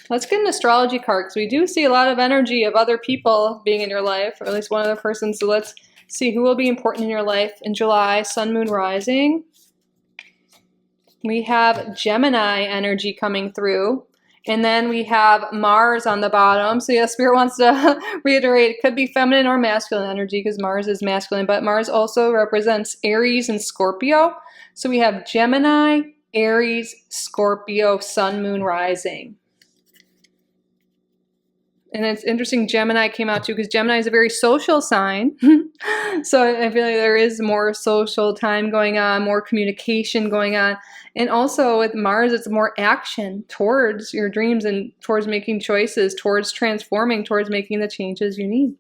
Let's get an astrology card, because we do see a lot of energy of other people being in your life, or at least one other person. So let's see who will be important in your life in July. Sun, Moon, Rising. We have Gemini energy coming through. And then we have Mars on the bottom. So yeah, Spirit wants to reiterate, it could be feminine or masculine energy, because Mars is masculine, but Mars also represents Aries and Scorpio. So we have Gemini, Aries, Scorpio, Sun, Moon, Rising. And it's interesting, Gemini came out too, because Gemini is a very social sign. So I feel like there is more social time going on, more communication going on. And also with Mars, it's more action towards your dreams and towards making choices, towards transforming, towards making the changes you need.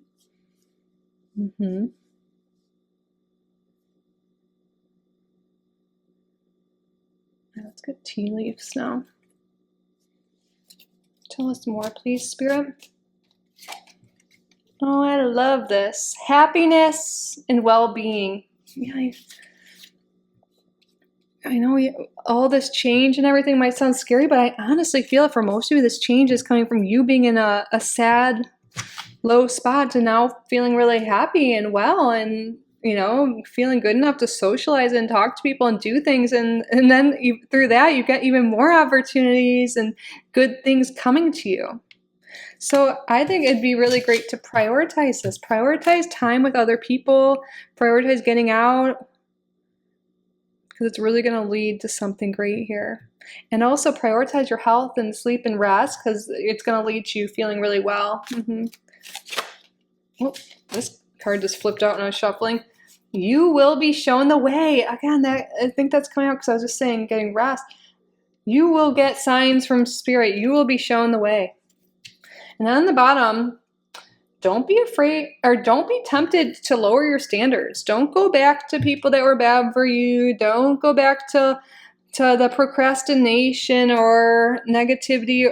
Let's get tea leaves now. Tell us more, please, Spirit. Oh, I love this. Happiness and well-being. Yeah, I know all this change and everything might sound scary, but I honestly feel for most of you, this change is coming from you being in a sad, low spot to now feeling really happy and well, and feeling good enough to socialize and talk to people and do things. And then through that, you get even more opportunities and good things coming to you. So I think it'd be really great to prioritize this. Prioritize time with other people. Prioritize getting out, because it's really going to lead to something great here. And also prioritize your health and sleep and rest, because it's going to lead to you feeling really well. Oh, this card just flipped out when I was shuffling. You will be shown the way. Again, I think that's coming out because I was just saying getting rest. You will get signs from Spirit. You will be shown the way. And then on the bottom, don't be afraid, or don't be tempted to lower your standards. Don't go back to people that were bad for you. Don't go back to the procrastination or negativity,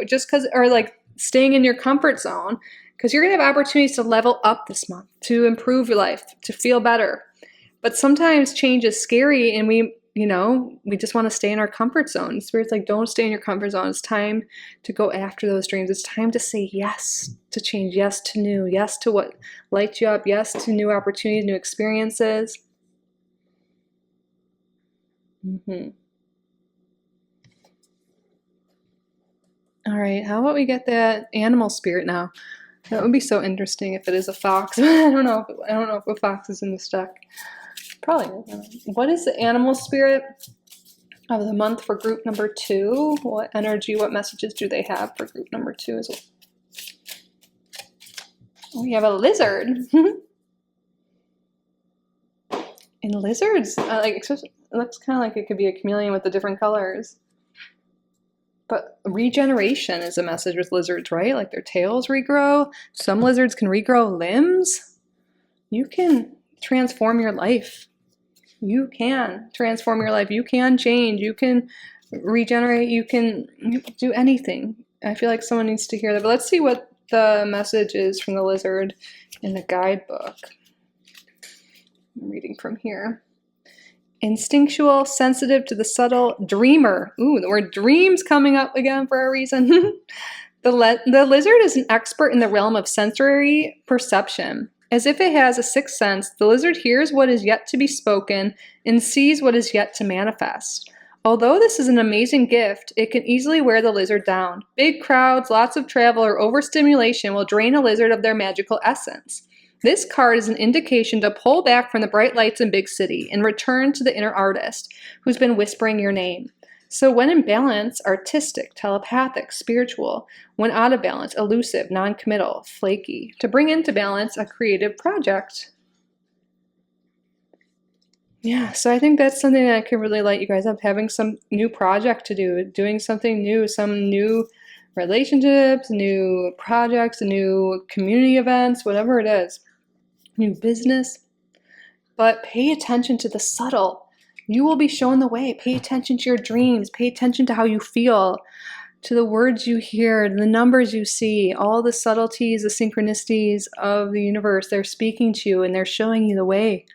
or like staying in your comfort zone, because you're going to have opportunities to level up this month, to improve your life, to feel better. But sometimes change is scary, and we just want to stay in our comfort zone. Spirit's like, don't stay in your comfort zone. It's time to go after those dreams. It's time to say yes to change, yes to new, yes to what lights you up, yes to new opportunities, new experiences. All right, how about we get that animal spirit now? That would be so interesting if it is a fox. I don't know if a fox is in this deck. Probably. What is the animal spirit of the month for group number 2? What energy, what messages do they have for group number 2 as well? We have a lizard. And lizards, it looks kind of like it could be a chameleon with the different colors. But regeneration is a message with lizards, right? Like their tails regrow. Some lizards can regrow limbs. You can transform your life. You can transform your life. You can change. You can regenerate. You can do anything. I feel like someone needs to hear that. But let's see what the message is from the lizard in the guidebook. I'm reading from here. Instinctual, sensitive to the subtle, dreamer. Ooh, the word dreams coming up again for a reason. The lizard is an expert in the realm of sensory perception. As if it has a sixth sense, the lizard hears what is yet to be spoken and sees what is yet to manifest. Although this is an amazing gift, it can easily wear the lizard down. Big crowds, lots of travel, or overstimulation will drain a lizard of their magical essence. This card is an indication to pull back from the bright lights in big city and return to the inner artist who's been whispering your name. So when in balance, artistic, telepathic, spiritual. When out of balance, elusive, non-committal, flaky. To bring into balance a creative project. Yeah, so I think that's something that can really light you guys up. Having some new project to do, doing something new, some new relationships, new projects, new community events, whatever it is. New business. But pay attention to the subtle. You will be shown the way. Pay attention to your dreams. Pay attention to how you feel, to the words you hear, the numbers you see, all the subtleties, the synchronicities of the universe. They're speaking to you and they're showing you the way.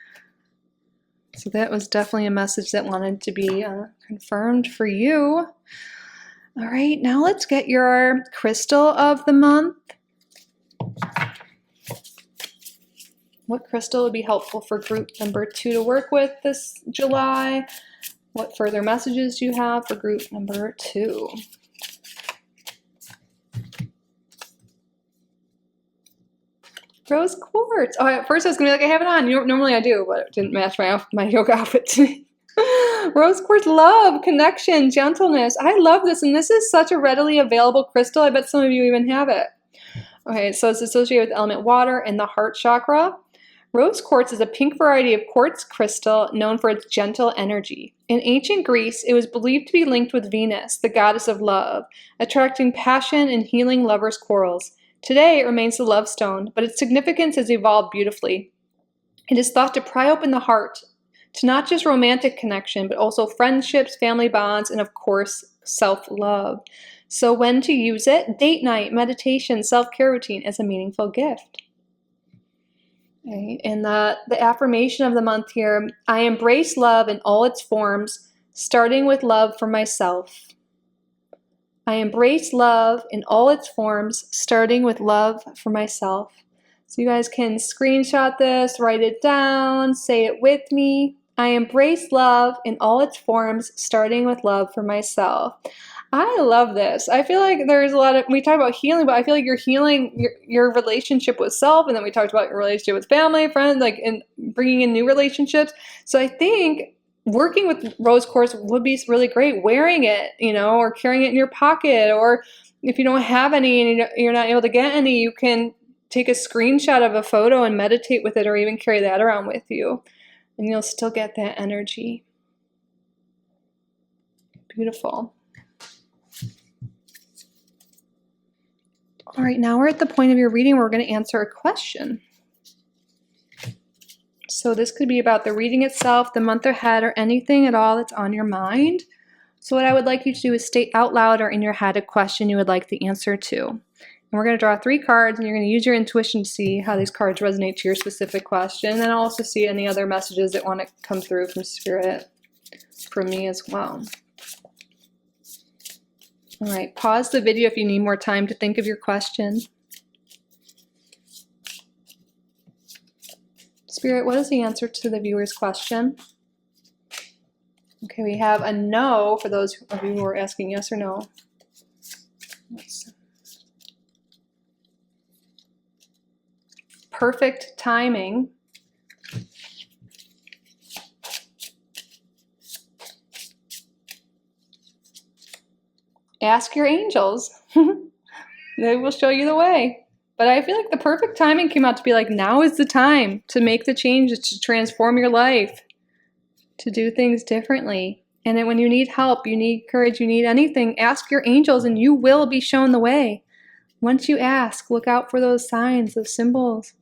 So that was definitely a message that wanted to be confirmed for you. All right, now let's get your crystal of the month. What crystal would be helpful for group number 2 to work with this July? What further messages do you have for group number 2? Rose quartz. Oh, at first I was going to be like, I have it on. Normally I do, but it didn't match my yoga outfit today. Rose quartz, love, connection, gentleness. I love this, and this is such a readily available crystal. I bet some of you even have it. Okay, so it's associated with element water and the heart chakra. Rose quartz is a pink variety of quartz crystal known for its gentle energy. In ancient Greece, it was believed to be linked with Venus, the goddess of love, attracting passion and healing lovers' quarrels. Today, it remains the love stone, but its significance has evolved beautifully. It is thought to pry open the heart to not just romantic connection, but also friendships, family bonds, and of course, self-love. So when to use it? Date night, meditation, self-care routine as a meaningful gift. Okay. And the affirmation of the month here, I embrace love in all its forms, starting with love for myself. I embrace love in all its forms, starting with love for myself. So you guys can screenshot this, write it down, say it with me. I embrace love in all its forms, starting with love for myself. I love this. I feel like there's a lot of, we talk about healing, but I feel like you're healing your relationship with self, and then we talked about your relationship with family, friends, like, and bringing in new relationships. So I think working with rose quartz would be really great. Wearing it, or carrying it in your pocket, or if you don't have any and you're not able to get any, you can take a screenshot of a photo and meditate with it, or even carry that around with you, and you'll still get that energy. Beautiful. All right, now we're at the point of your reading where we're going to answer a question. So this could be about the reading itself, the month ahead, or anything at all that's on your mind. So what I would like you to do is state out loud or in your head a question you would like the answer to. And we're going to draw 3 cards, and you're going to use your intuition to see how these cards resonate to your specific question. And then I'll also see any other messages that want to come through from Spirit, from me as well. All right, pause the video if you need more time to think of your question. Spirit, what is the answer to the viewer's question? Okay, we have a no for those of you who are asking yes or no. Perfect timing. Ask your angels. They will show you the way. But I feel like the perfect timing came out to be like, now is the time to make the changes, to transform your life, to do things differently. And then when you need help, you need courage, you need anything, ask your angels and you will be shown the way. Once you ask, look out for those signs, those symbols.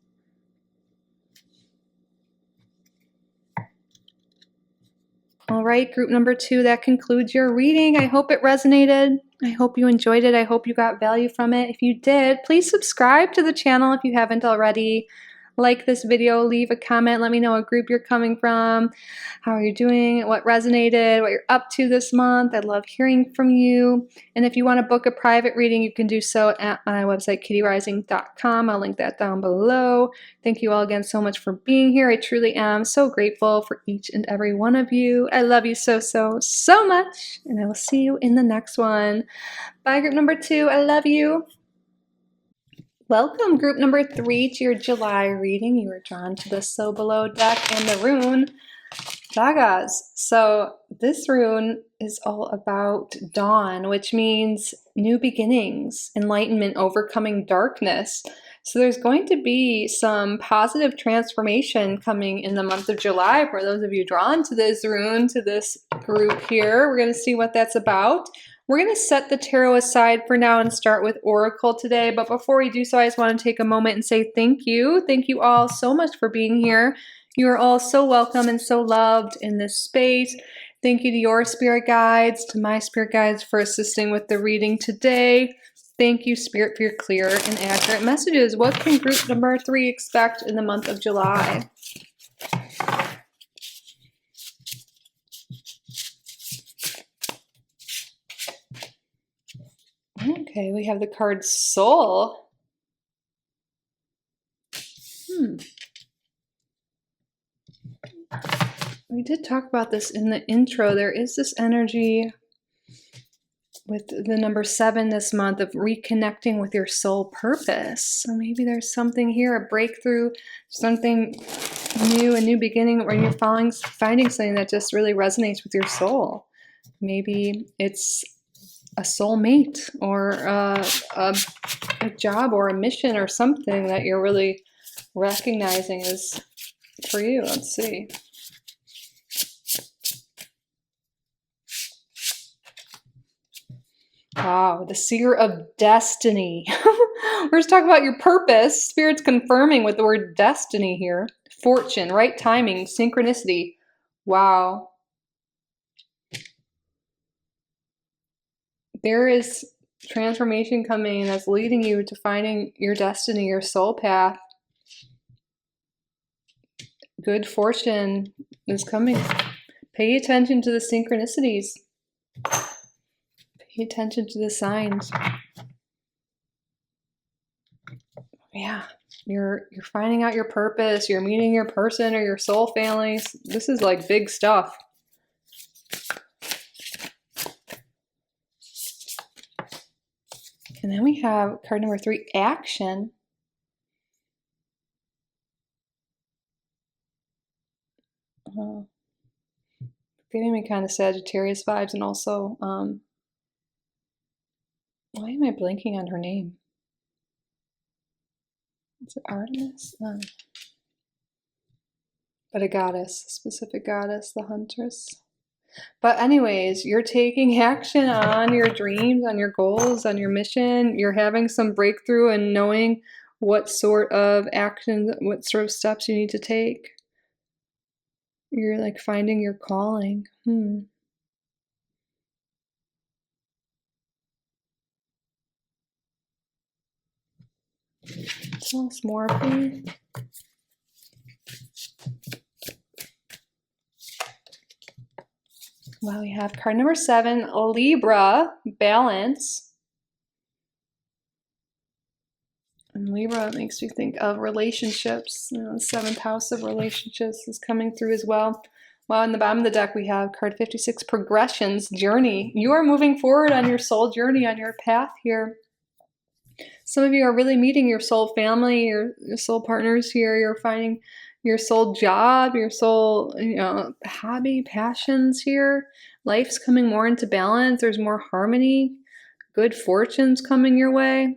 right, group number 2, that concludes your reading. I hope it resonated. I hope you enjoyed it. I hope you got value from it. If you did, please subscribe to the channel if you haven't already. Like this video, leave a comment, let me know what group you're coming from, how are you doing, what resonated, what you're up to this month. I love hearing from you. And if you want to book a private reading, you can do so at my website, kittyrising.com. I'll link that down below. Thank you all again so much for being here. I truly am so grateful for each and every one of you. I love you so, so, so much. And I will see you in the next one. Bye, group number 2. I love you. Welcome, group number 3, to your July reading. You were drawn to the So Below deck and the rune Dagas. So this rune is all about dawn, which means new beginnings, enlightenment, overcoming darkness. So there's going to be some positive transformation coming in the month of July for those of you drawn to this rune, to this group here. We're going to see what that's about. We're going to set the tarot aside for now and start with Oracle today. But before we do so, I just want to take a moment and say thank you. Thank you all so much for being here. You are all so welcome and so loved in this space. Thank you to your spirit guides, to my spirit guides for assisting with the reading today. Thank you, Spirit, for your clear and accurate messages. What can group number 3 expect in the month of July? Okay, we have the card Soul. We did talk about this in the intro. There is this energy with the number 7 this month of reconnecting with your soul purpose. So maybe there's something here, a breakthrough, something new, a new beginning, or you're finding something that just really resonates with your soul. Maybe it's a soulmate or a job or a mission or something that you're really recognizing is for you. Let's see. Wow, the seer of destiny. We're just talking about your purpose. Spirit's confirming with the word destiny here. Fortune, right timing, synchronicity. Wow. There is transformation coming that's leading you to finding your destiny, your soul path. Good fortune is coming. Pay attention to the synchronicities. Pay attention to the signs. Yeah, you're finding out your purpose. You're meeting your person or your soul families. This is like big stuff. And then we have card number 3, action. Giving me kind of Sagittarius vibes, and also, why am I blanking on her name? Is it Artemis? But a goddess, a specific goddess, the huntress. But anyways, you're taking action on your dreams, on your goals, on your mission. You're having some breakthrough and knowing what sort of action, what sort of steps you need to take. You're like finding your calling. Tell us more, please. Well, we have card number 7, Libra, balance. And Libra makes me think of relationships. You know, the 7th house of relationships is coming through as well. Well, in the bottom of the deck, we have card 56, progressions, journey. You are moving forward on your soul journey, on your path here. Some of you are really meeting your soul family, your soul partners here. You're finding your soul job, your soul, hobby, passions here. Life's coming more into balance. There's more harmony. Good fortune's coming your way.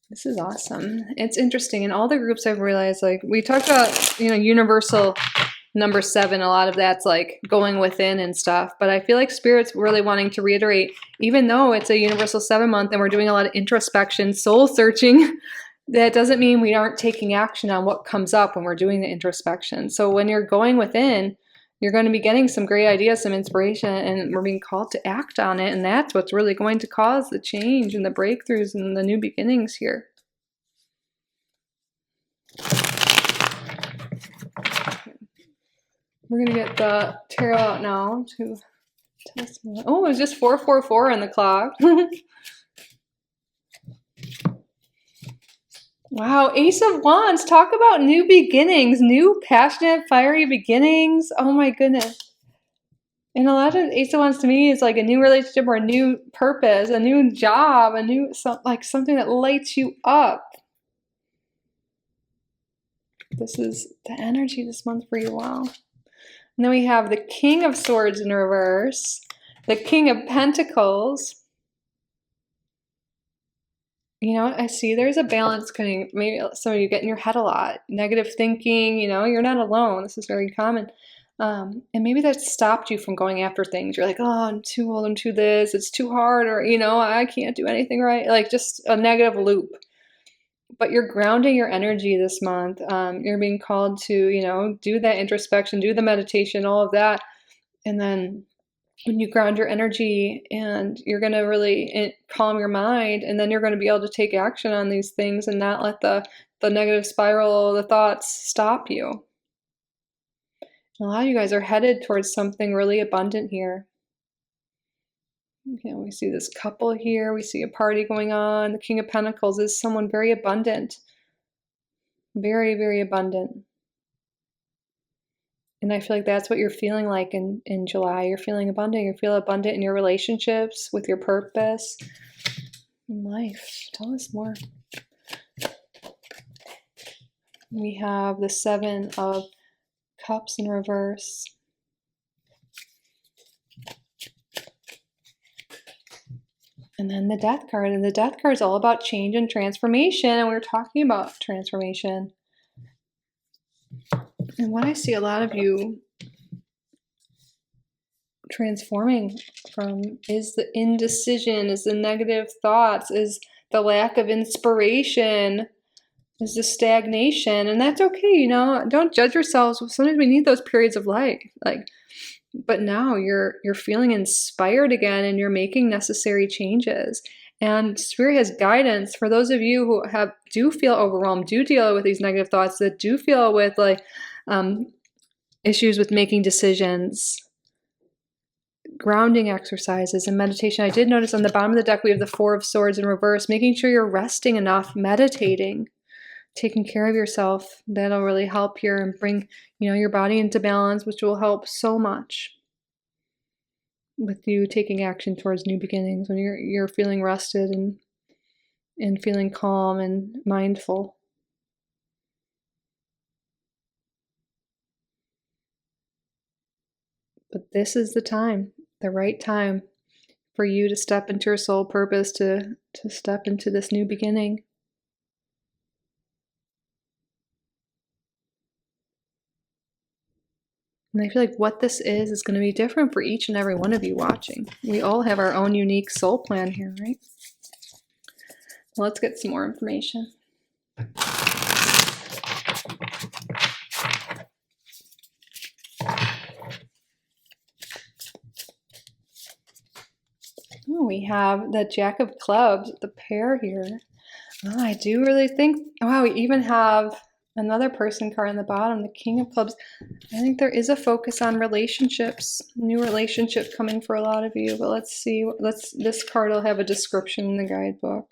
This is awesome. It's interesting. In all the groups I've realized, like we talked about, universal number 7, a lot of that's like going within and stuff. But I feel like Spirit's really wanting to reiterate, even though it's a universal 7 month and we're doing a lot of introspection, soul searching, that doesn't mean we aren't taking action on what comes up when we're doing the introspection. So when you're going within, you're going to be getting some great ideas, some inspiration, and we're being called to act on it. And that's what's really going to cause the change and the breakthroughs and the new beginnings here. We're going to get the tarot out now to test. Oh, it was just 444 on the clock. Wow, Ace of Wands, talk about new beginnings, new passionate, fiery beginnings. Oh my goodness. And a lot of Ace of Wands to me is like a new relationship or a new purpose, a new job, a new, something that lights you up. This is the energy this month for you. Wow. And then we have the King of Swords in reverse, the King of Pentacles. You know, I see there's a balance coming. Maybe some of you get in your head a lot. Negative thinking, you know, you're not alone. This is very common. And maybe that stopped you from going after things. You're like, oh, I'm too old, I'm too this, it's too hard, or, you know, I can't do anything right. Like just a negative loop. But you're grounding your energy this month. You're being called to, you know, do that introspection, do the meditation, all of that. And then when you ground your energy and you're going to really calm your mind, and then you're going to be able to take action on these things and not let the negative spiral, the thoughts stop you. A lot of you guys are headed towards something really abundant here. Okay, we see this couple here. We see a party going on. The King of Pentacles is someone very abundant. Very, very abundant. And I feel like that's what you're feeling like in July. You're feeling abundant. You feel abundant in your relationships, with your purpose in life. Tell us more. We have the Seven of Cups in reverse. And then the Death card. And the Death card is all about change and transformation. And we were talking about transformation. And what I see a lot of you transforming from is the indecision, is the negative thoughts, is the lack of inspiration, is the stagnation. And that's okay, you know, don't judge yourselves. Sometimes we need those periods of life. But now you're feeling inspired again, and you're making necessary changes. And Spirit has guidance for those of you who do feel overwhelmed, do deal with these negative thoughts, that do feel with issues with making decisions. Grounding exercises and meditation. I did notice on the bottom of the deck we have the Four of Swords in reverse, making sure you're resting enough, meditating, taking care of yourself. That'll really help here and bring, you know, your body into balance, which will help so much with you taking action towards new beginnings when you're feeling rested and feeling calm and mindful. But this is the time, the right time for you to step into your soul purpose, to step into this new beginning. And I feel like what this is going to be different for each and every one of you watching. We all have our own unique soul plan here, right? Let's get some more information. Oh, we have the Jack of Clubs, the pair here. Oh, I do really think, wow, we even have another person card on the bottom, the King of Clubs. I think there is a focus on relationships, new relationship coming for a lot of you. But let's see, this card will have a description in the guidebook.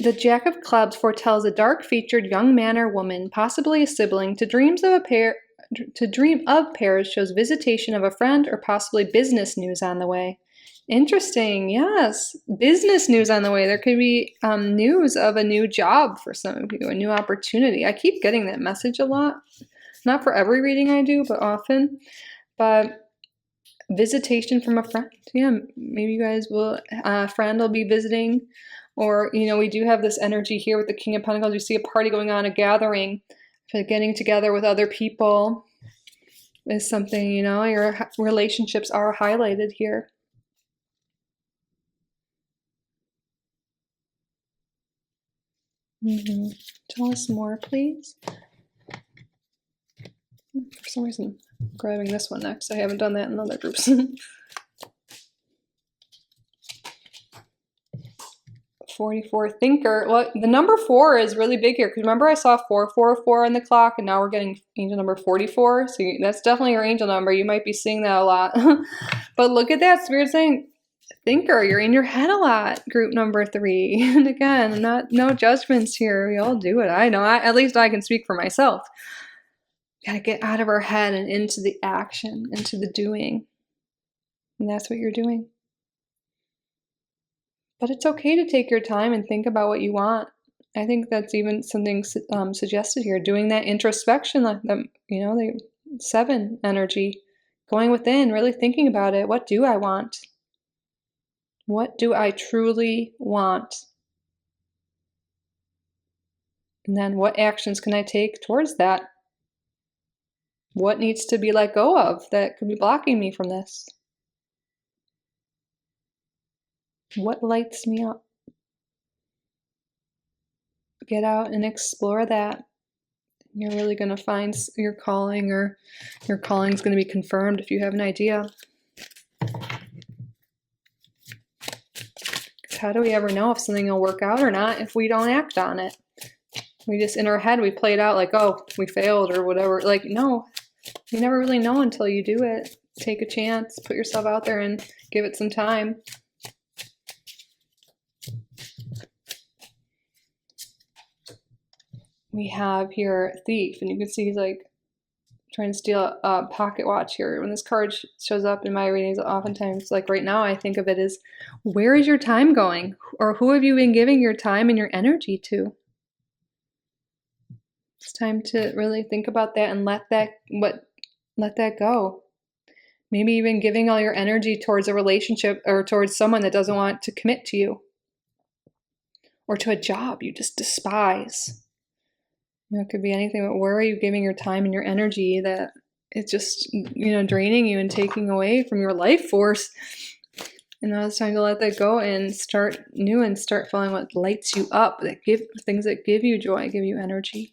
The Jack of Clubs foretells a dark-featured young man or woman, possibly a sibling, to dream of pairs shows visitation of a friend or possibly business news on the way. Interesting. Yes. Business news on the way. There could be news of a new job for some of you, a new opportunity. I keep getting that message a lot. Not for every reading I do, but often. But visitation from a friend. Yeah, maybe you guys will, a friend will be visiting. Or, you know, we do have this energy here with the King of Pentacles. You see a party going on, a gathering. Getting together with other people is something, you know, your relationships are highlighted here. Tell us more, please. For some reason, I'm grabbing this one next. I haven't done that in other groups. 44 thinker. Well, the number 4 is really big here because remember I saw 444 on the clock, and now we're getting angel number 44. So that's definitely your angel number. You might be seeing that a lot. But look at that. Spirit saying, thinker, you're in your head a lot. Group number 3. And again, no judgments here. We all do it. I know. At least I can speak for myself. Gotta get out of our head and into the action, into the doing. And that's what you're doing. But it's okay to take your time and think about what you want. I think that's even something suggested here. Doing that introspection, like the 7 energy, going within, really thinking about it. What do I want? What do I truly want? And then what actions can I take towards that? What needs to be let go of that could be blocking me from this? What lights me up? Get out and explore that. You're really going to find your calling, or your calling is going to be confirmed if you have an idea. How do we ever know if something will work out or not if we don't act on it? We just, in our head, we play it out like, oh, we failed or whatever. Like, no, you never really know until you do it. Take a chance, put yourself out there and give it some time. We have here thief, and you can see he's like trying to steal a pocket watch here. When this card shows up in my readings, oftentimes, like right now, I think of it as, where is your time going? Or who have you been giving your time and your energy to? It's time to really think about that and let that go. Maybe even giving all your energy towards a relationship or towards someone that doesn't want to commit to you, or to a job you just despise. It could be anything, but where are you giving your time and your energy that it's just, draining you and taking away from your life force? And now it's time to let that go and start new and start following what lights you up, things that give you joy, give you energy.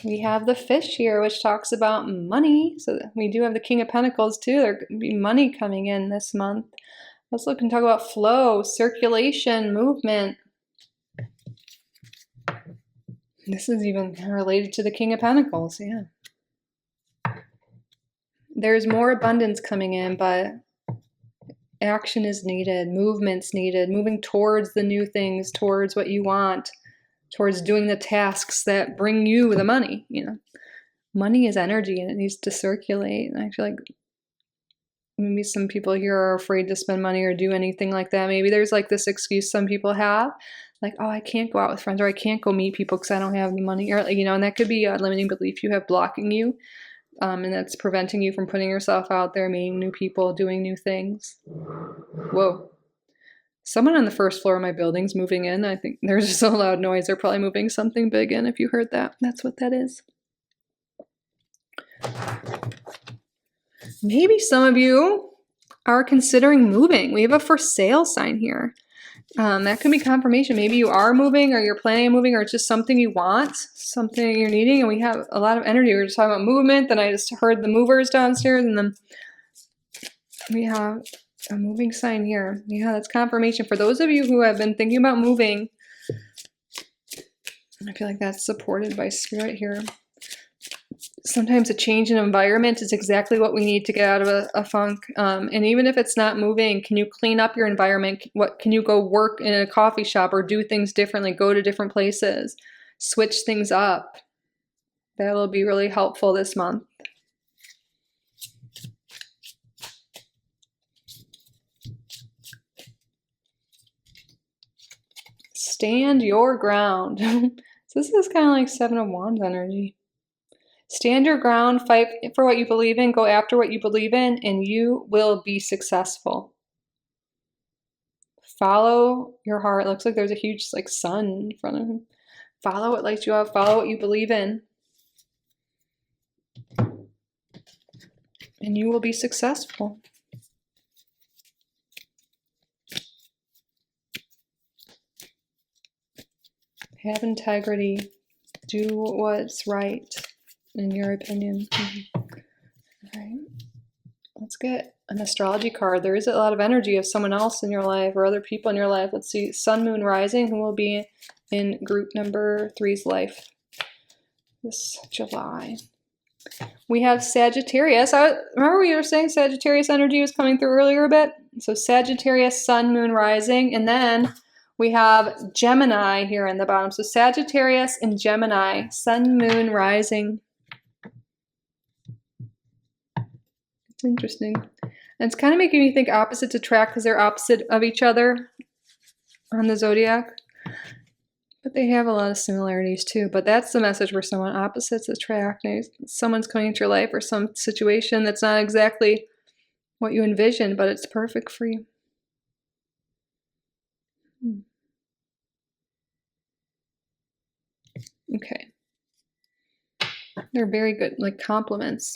We have the fish here, which talks about money. So we do have the King of Pentacles too. There could be money coming in this month. Let's look and talk about flow, circulation, movement. This is even related to the King of Pentacles, yeah. There's more abundance coming in, but action is needed, movement's needed, moving towards the new things, towards what you want, towards doing the tasks that bring you the money. Money is energy and it needs to circulate. And I feel like maybe some people here are afraid to spend money or do anything like that. Maybe there's like this excuse some people have, like, oh, I can't go out with friends, or I can't go meet people because I don't have the money, or and that could be a limiting belief you have blocking you, and that's preventing you from putting yourself out there, meeting new people, doing new things. Whoa. Someone on the first floor of my building's moving in. I think there's just a loud noise. They're probably moving something big in. If you heard that, that's what that is. Maybe some of you are considering moving. We have a for sale sign here. That could be confirmation. Maybe you are moving, or you're planning on moving, or it's just something you want, something you're needing. And we have a lot of energy. We were just talking about movement. Then I just heard the movers downstairs, and then we have a moving sign here. Yeah, that's confirmation. For those of you who have been thinking about moving, I feel like that's supported by spirit here. Sometimes a change in environment is exactly what we need to get out of a funk. And even if it's not moving, can you clean up your environment? Can you go work in a coffee shop or do things differently? Go to different places, switch things up. That'll be really helpful this month. Stand your ground. So this is kind of like 7 of Wands energy. Stand your ground, fight for what you believe in, go after what you believe in, and you will be successful. Follow your heart. It looks like there's a huge sun in front of him. Follow what lights you up. Follow what you believe in. and you will be successful. Have integrity. Do what's right, in your opinion. All right. Let's get an astrology card. There is a lot of energy of someone else in your life or other people in your life. Let's see. Sun, Moon, Rising, who will be in group number 3's life this July. We have Sagittarius. Remember we were saying Sagittarius energy was coming through earlier a bit? So Sagittarius, Sun, Moon, Rising. And then we have Gemini here in the bottom. So Sagittarius and Gemini, Sun, Moon, Rising. It's interesting. And it's kind of making me think opposites attract because they're opposite of each other on the zodiac. But they have a lot of similarities too. But that's the message for someone. Opposites attract. Someone's coming into your life or some situation that's not exactly what you envisioned, but it's perfect for you. Okay. They're very good, like compliments.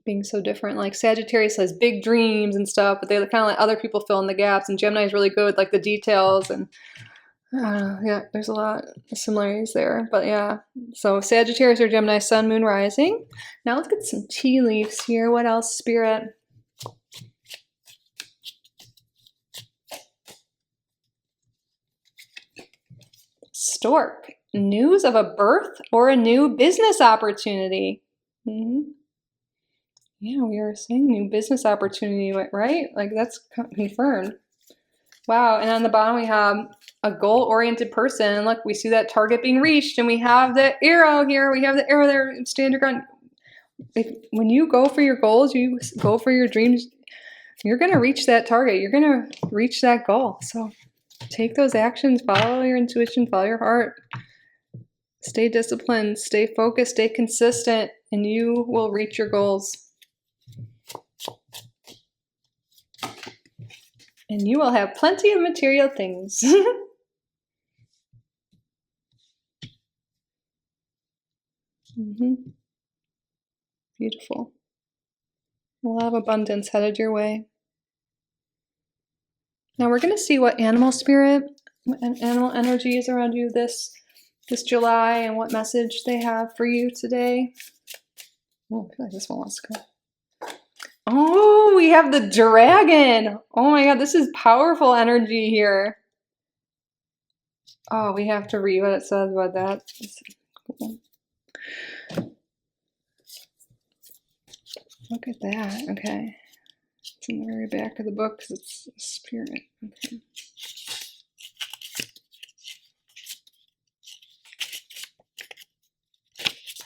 Being so different. Like Sagittarius has big dreams and stuff, but they kind of let other people fill in the gaps. And Gemini is really good with like the details and yeah, there's a lot of similarities there. But yeah, so Sagittarius or Gemini, Sun, Moon, Rising. Now let's get some tea leaves here. What else, Spirit? Stork. News of a birth or a new business opportunity. Yeah, we are saying new business opportunity, right? Like that's confirmed. Wow, and on the bottom we have a goal-oriented person. And look, we see that target being reached, and we have the arrow here. We have the arrow there. Stand your ground. When you go for your goals, you go for your dreams, you're going to reach that target. You're going to reach that goal. So take those actions. Follow your intuition. Follow your heart. Stay disciplined. Stay focused. Stay consistent, and you will reach your goals. And you will have plenty of material things. Beautiful. A lot of abundance headed your way. Now we're going to see what animal spirit and animal energy is around you this July and what message they have for you today. Oh, I feel like this one wants to go. Oh, we have the dragon. Oh my God, this is powerful energy here. Oh, we have to read what it says about that. Cool. Look at that. Okay. It's in the very back of the book because it's a spirit. Okay.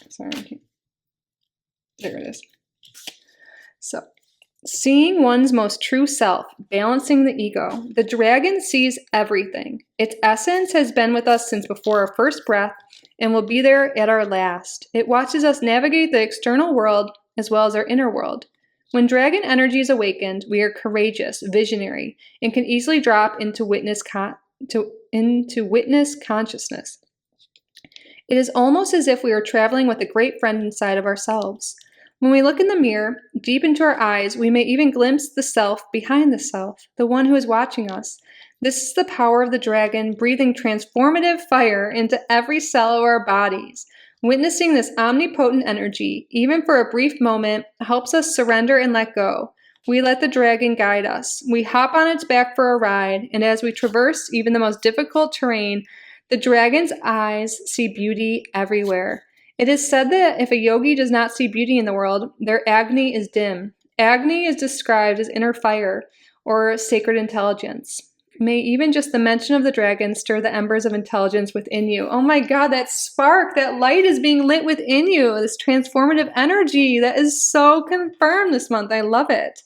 Sorry. There it is. So, seeing one's most true self, balancing the ego. The dragon sees everything. Its essence has been with us since before our first breath and will be there at our last. It watches us navigate the external world as well as our inner world. When dragon energy is awakened, we are courageous, visionary, and can easily drop into witness consciousness. It is almost as if we are traveling with a great friend inside of ourselves. When we look in the mirror, deep into our eyes, we may even glimpse the self behind the self, the one who is watching us. This is the power of the dragon, breathing transformative fire into every cell of our bodies. Witnessing this omnipotent energy, even for a brief moment, helps us surrender and let go. We let the dragon guide us. We hop on its back for a ride, and as we traverse even the most difficult terrain, the dragon's eyes see beauty everywhere. It is said that if a yogi does not see beauty in the world, their Agni is dim. Agni is described as inner fire or sacred intelligence. May even just the mention of the dragon stir the embers of intelligence within you. Oh my God, that spark, that light is being lit within you. This transformative energy that is so confirmed this month. I love it.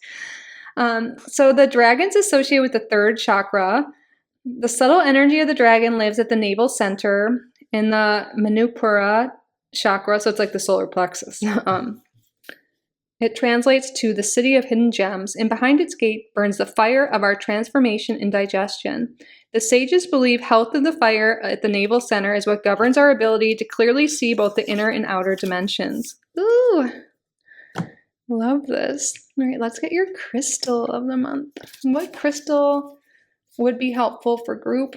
So the dragon's associated with the third chakra. The subtle energy of the dragon lives at the navel center in the Manipura chakra, so it's like the solar plexus. It translates to the city of hidden gems, and behind its gate burns the fire of our transformation and digestion. The sages believe health of the fire at the navel center is what governs our ability to clearly see both the inner and outer dimensions. Ooh, Love this. All right, let's get your crystal of the month. What crystal would be helpful for group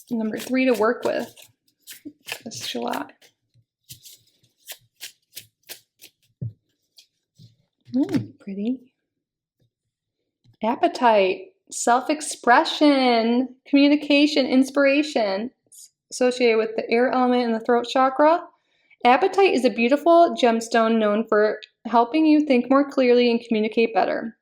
number 3 to work with this July? Pretty. Appetite, self-expression, communication, inspiration, associated with the air element and the throat chakra. Apatite is a beautiful gemstone known for helping you think more clearly and communicate better.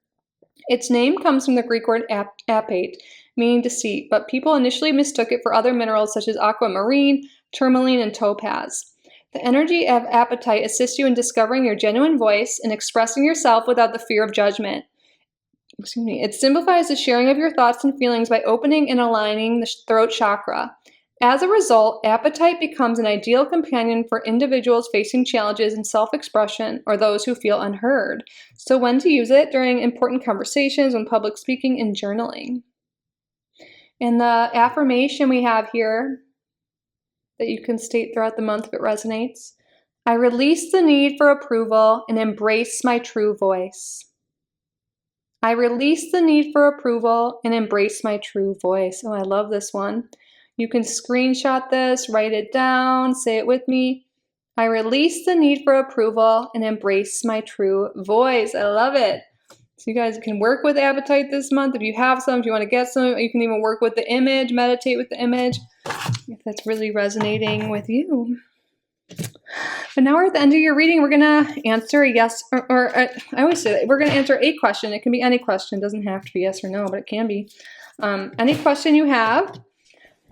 Its name comes from the Greek word apate, meaning deceit, but people initially mistook it for other minerals such as aquamarine, tourmaline, and topaz. The energy of apatite assists you in discovering your genuine voice and expressing yourself without the fear of judgment. It simplifies the sharing of your thoughts and feelings by opening and aligning the throat chakra. As a result, apatite becomes an ideal companion for individuals facing challenges in self-expression or those who feel unheard. So when to use it? During important conversations, when public speaking, and journaling. And the affirmation we have here that you can state throughout the month if it resonates. I release the need for approval and embrace my true voice. I release the need for approval and embrace my true voice. Oh, I love this one. You can screenshot this, write it down, say it with me. I release the need for approval and embrace my true voice. I love it. So you guys can work with apatite this month. If you have some, if you want to get some, you can even work with the image, meditate with the image, if that's really resonating with you. But now we're at the end of your reading. We're going to answer a yes, or I always say that. We're going to answer a question. It can be any question. It doesn't have to be yes or no, but it can be. Any question you have.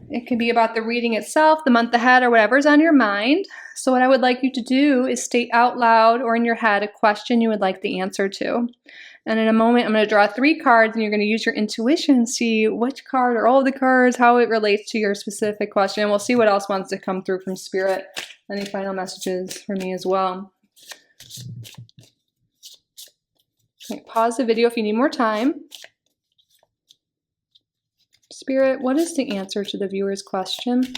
It can be about the reading itself, the month ahead, or whatever's on your mind. So what I would like you to do is state out loud or in your head a question you would like the answer to. And in a moment, I'm going to draw 3 cards, and you're going to use your intuition and see which card or all of the cards, how it relates to your specific question. We'll see what else wants to come through from Spirit. Any final messages for me as well. Okay, pause the video if you need more time. Spirit, what is the answer to the viewer's question?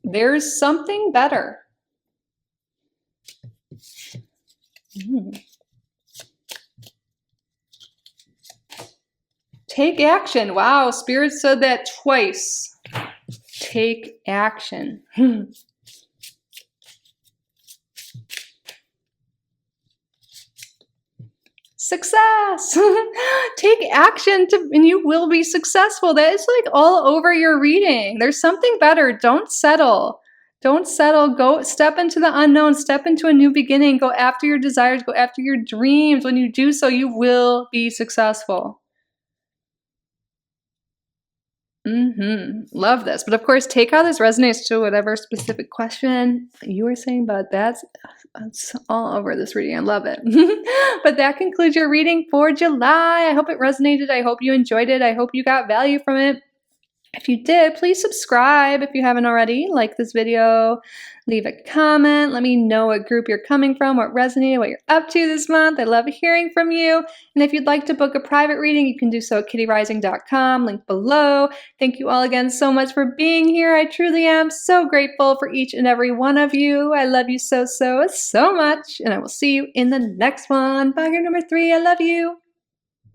There's something better. Take action. Wow, Spirit said that twice. Take action. Success. Take action and you will be successful. That is like all over your reading. There's something better. Don't settle. Don't settle. Go step into the unknown. Step into a new beginning. Go after your desires. Go after your dreams. When you do so, you will be successful. Love this. But of course, take how this resonates to whatever specific question you were saying, but that's all over this reading. I love it. But that concludes your reading for July. I hope it resonated. I hope you enjoyed it. I hope you got value from it. If you did, please subscribe if you haven't already. Like this video, leave a comment. Let me know what group you're coming from, what resonated, what you're up to this month. I love hearing from you. And if you'd like to book a private reading, you can do so at kittyrising.com, link below. Thank you all again so much for being here. I truly am so grateful for each and every one of you. I love you so much. And I will see you in the next one. Bye, girl number 3. I love you.